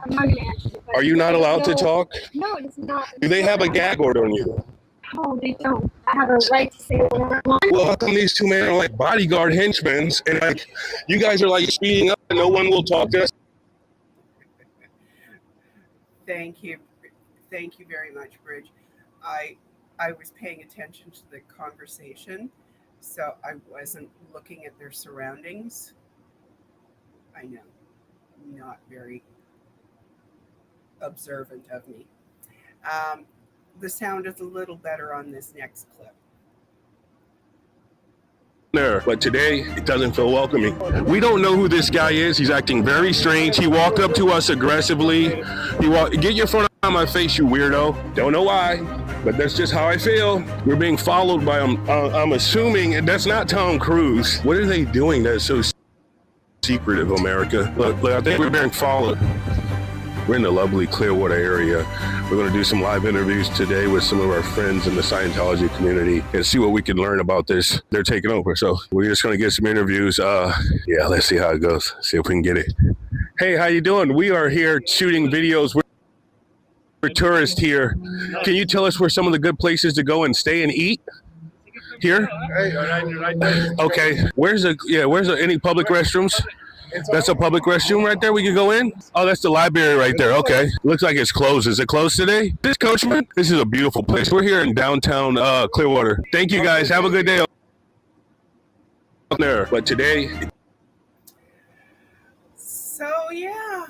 I'm not going to answer you. Are you not allowed to talk? No, it's not. Do they have a gag order on you? No, they don't. I have a right to say whatever I want. Well, how come these two men are like bodyguard henchmen, and you guys are like speeding up and no one will talk to us? Thank you very much, Bridge. I was paying attention to the conversation. So I wasn't looking at their surroundings. I know, not very observant of me. Um, the sound is a little better on this next clip. There, but today it doesn't feel welcoming. We don't know who this guy is. He's acting very strange. He walked up to us aggressively. Get your phone out of my face, you weirdo. Don't know why, but that's just how I feel. We're being followed by him. I'm assuming that's not Tom Cruise. What are they doing that's so secretive, America? Look, I think we're being followed. We're in the lovely Clearwater area. We're going to do some live interviews today with some of our friends in the Scientology community and see what we can learn about this. They're taking over, so we're just going to get some interviews. Yeah, let's see how it goes. See if we can get it. Hey, how you doing? We are here shooting videos. We're tourists here. Can you tell us where some of the good places to go and stay and eat? Here? Okay. Where's any public restrooms? That's a public restroom right there we can go in? Oh, that's the library right there. Okay. Looks like it's closed. Is it closed today? This Coachman? This is a beautiful place. We're here in downtown Clearwater. Thank you guys. Have a good day out there. But today... So, yeah.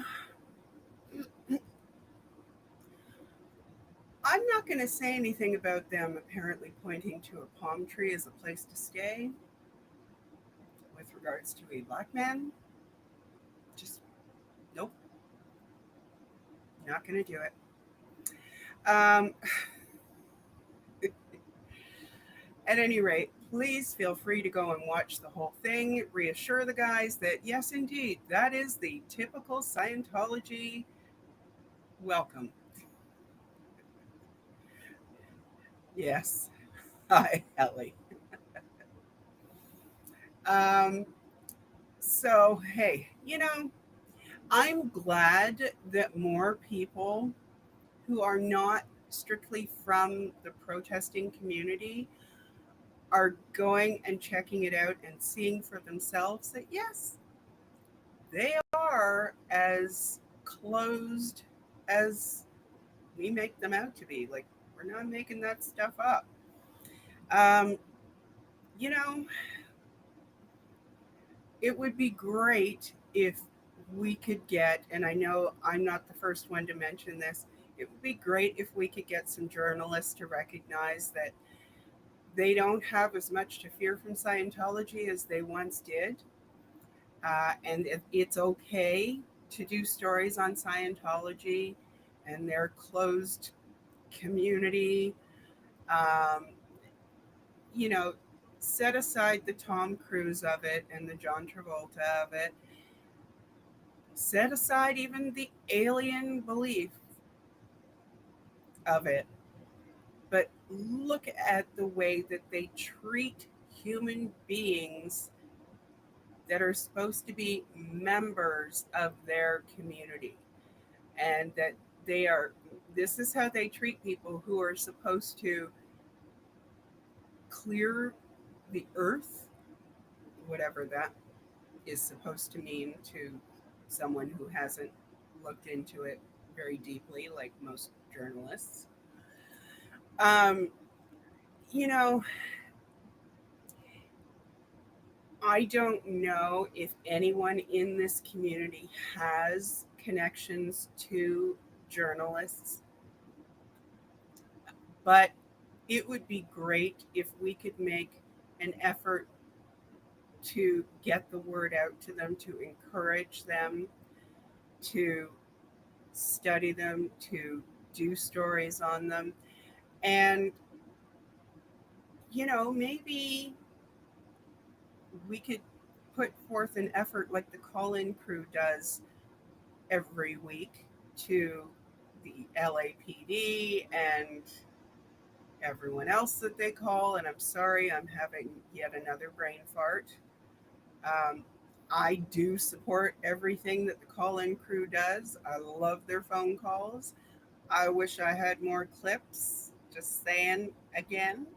I'm not going to say anything about them apparently pointing to a palm tree as a place to stay with regards to a black man. Just, nope. Not going to do it. At any rate, please feel free to go and watch the whole thing. Reassure the guys that, yes, indeed, that is the typical Scientology welcome. Yes. Hi, Ellie. So, hey, I'm glad that more people who are not strictly from the protesting community are going and checking it out and seeing for themselves that, yes, they are as closed as we make them out to be. Like, we're not making that stuff up. It would be great if we could get, and I know I'm not the first one to mention this, it would be great if we could get some journalists to recognize that they don't have as much to fear from Scientology as they once did. And it's okay to do stories on Scientology and their closed community. Set aside the Tom Cruise of it and the John Travolta of it. Set aside even the alien belief of it. But look at the way that they treat human beings that are supposed to be members of their community. And that this is how they treat people who are supposed to clear the earth, whatever that is supposed to mean to someone who hasn't looked into it very deeply, like most journalists. I don't know if anyone in this community has connections to journalists, but it would be great if we could make an effort to get the word out to them, to encourage them, to study them, to do stories on them. And, maybe we could put forth an effort like the call-in crew does every week to the LAPD and everyone else that they call. And I'm sorry, I'm having yet another brain fart. I do support everything that the call-in crew does. I love their phone calls. I wish I had more clips, just saying again.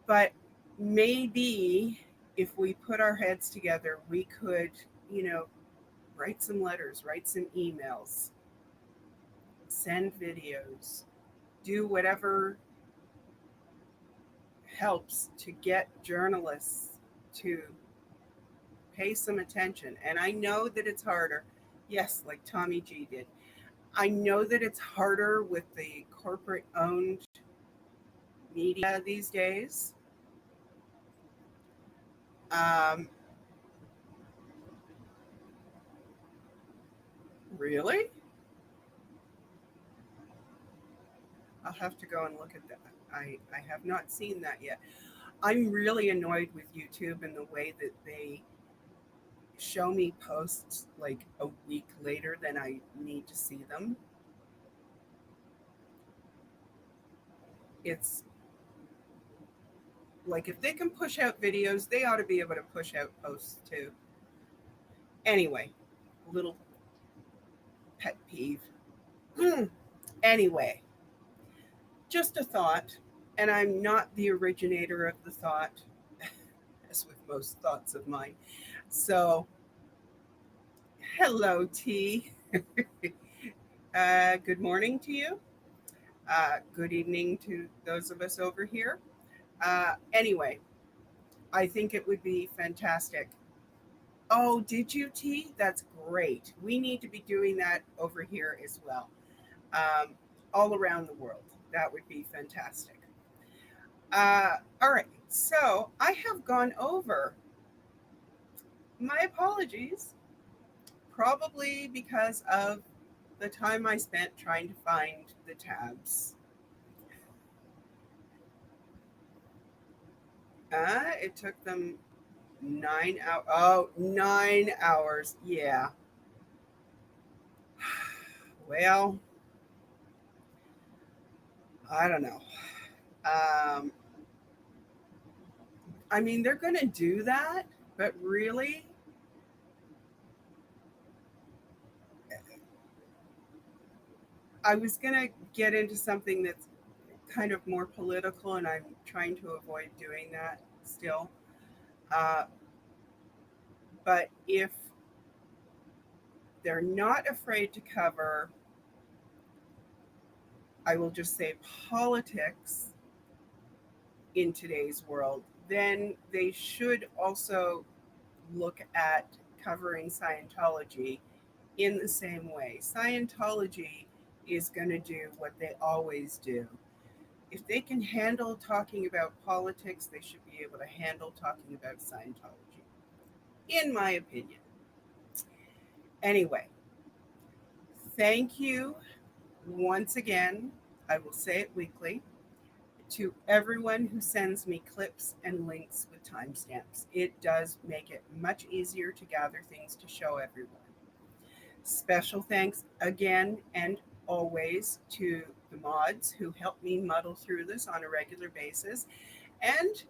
But maybe if we put our heads together, we could, write some letters, write some emails, send videos, do whatever helps to get journalists to pay some attention. And I know that it's harder. Yes, like Tommy G did. I know that it's harder with the corporate owned media these days. Really? I'll have to go and look at that. I have not seen that yet. I'm really annoyed with YouTube and the way that they show me posts like a week later than I need to see them. It's like if they can push out videos, they ought to be able to push out posts too. Anyway, little pet peeve. Anyway, just a thought, and I'm not the originator of the thought, as with most thoughts of mine. So, hello, T. Good morning to you. Good evening to those of us over here. Anyway, I think it would be fantastic. Oh, did you, T? That's great. We need to be doing that over here as well, all around the world. That would be fantastic. All right, so I have gone over. My apologies, probably because of the time I spent trying to find the tabs. It took them 9 hours. Oh, 9 hours. Yeah. Well, I don't know. I mean, they're going to do that, but really, I was going to get into something that's kind of more political, and I'm trying to avoid doing that still. But if they're not afraid to cover, I will just say, politics in today's world, then they should also look at covering Scientology in the same way. Scientology is going to do what they always do. If they can handle talking about politics, they should be able to handle talking about Scientology, in my opinion. Anyway, thank you once again. I will say it weekly, to everyone who sends me clips and links with timestamps. It does make it much easier to gather things to show everyone. Special thanks again and always to the mods who help me muddle through this on a regular basis and,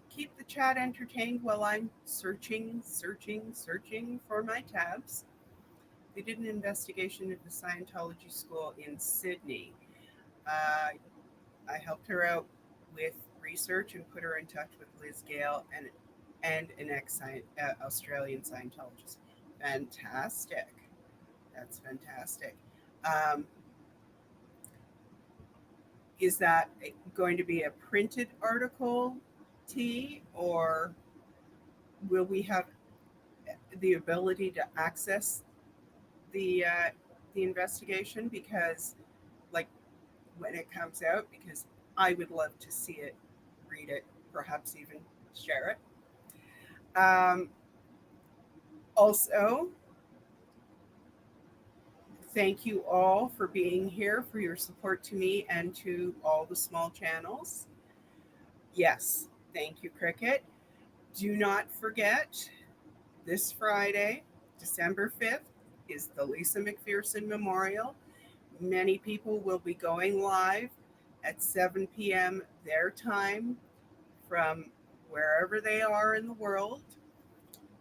keep the chat entertained while I'm searching for my tabs. They did an investigation at the Scientology school in Sydney. I helped her out with research and put her in touch with Liz Gale and an ex-Australian Scientologist. Fantastic. That's fantastic. Is that going to be a printed article, T, or will we have the ability to access the investigation? Because, like, when it comes out, because I would love to see it, read it, perhaps even share it. Also, thank you all for being here, for your support to me and to all the small channels. Yes, thank you, Cricket. Do not forget, this Friday, December 5th, is the Lisa McPherson Memorial. Many people will be going live at 7 p.m. their time from wherever they are in the world.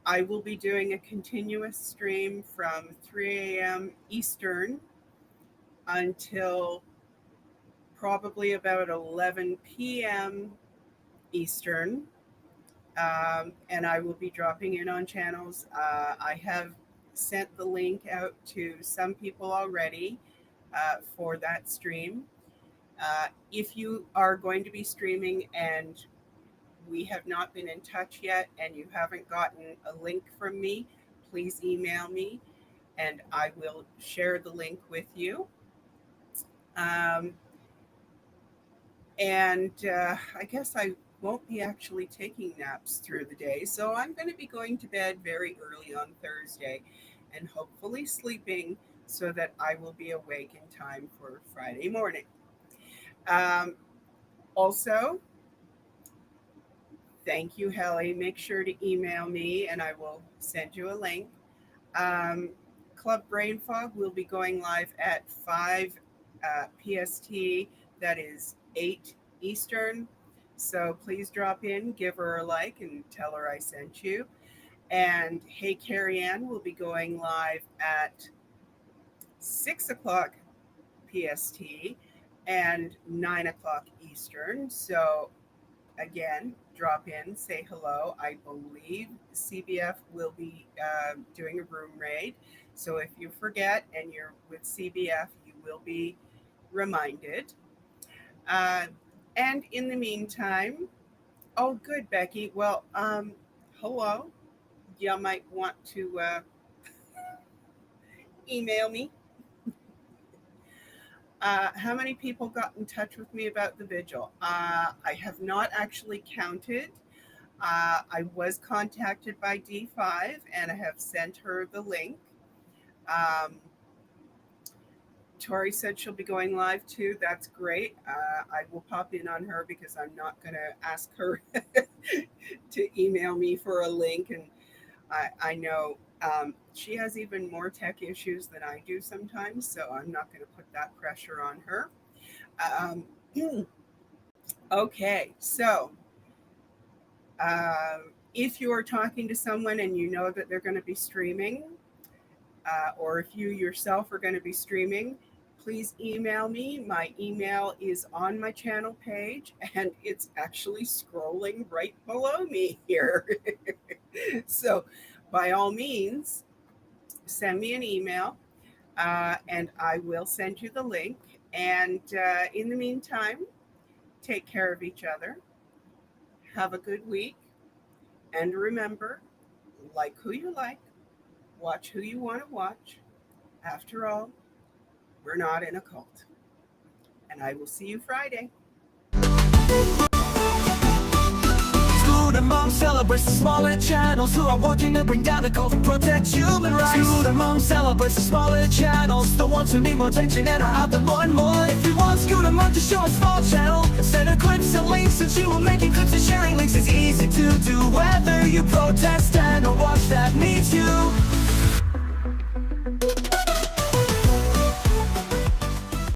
I will be doing a continuous stream from 3 a.m. Eastern until probably about 11 p.m. Eastern. And I will be dropping in on channels. I have sent the link out to some people already for that stream. If you are going to be streaming and we have not been in touch yet and you haven't gotten a link from me, please email me and I will share the link with you. I guess I won't be actually taking naps through the day, so I'm going to be going to bed very early on Thursday and hopefully sleeping so that I will be awake in time for Friday morning. Also, thank you, Helly. Make sure to email me and I will send you a link. Club Brain Fog will be going live at 5 PST, that is 8 Eastern. So please drop in, give her a like, and tell her I sent you. And Hey Carrie Ann will be going live at 6 o'clock PST and 9 o'clock Eastern. So again, drop in, say hello. I believe CBF will be doing a room raid. So if you forget and you're with CBF, you will be reminded. And in the meantime, oh, good, Becky. Well, hello. You might want to email me. How many people got in touch with me about the vigil? I have not actually counted. I was contacted by DeeFive and I have sent her the link. Tory said she'll be going live too. That's great. I will pop in on her because I'm not going to ask her to email me for a link. And I know she has even more tech issues than I do sometimes, so I'm not going to put that pressure on her. Okay, so if you are talking to someone and you know that they're going to be streaming, or if you yourself are going to be streaming, please email me. My email is on my channel page and it's actually scrolling right below me here. So by all means, send me an email and I will send you the link. And in the meantime, take care of each other. Have a good week. And remember, like who you like, watch who you want to watch. After all, we're not in a cult. And I will see you Friday. School and Mom celebrates the smaller channels who are working to bring down the cult to protect human rights. School and Mom celebrates the smaller channels, the ones who need more attention and are out there more and more. If you want School and Mom to show a small channel, send her clips and links, since you are making clips and sharing links is easy to do. Whether you protest and or watch that needs you.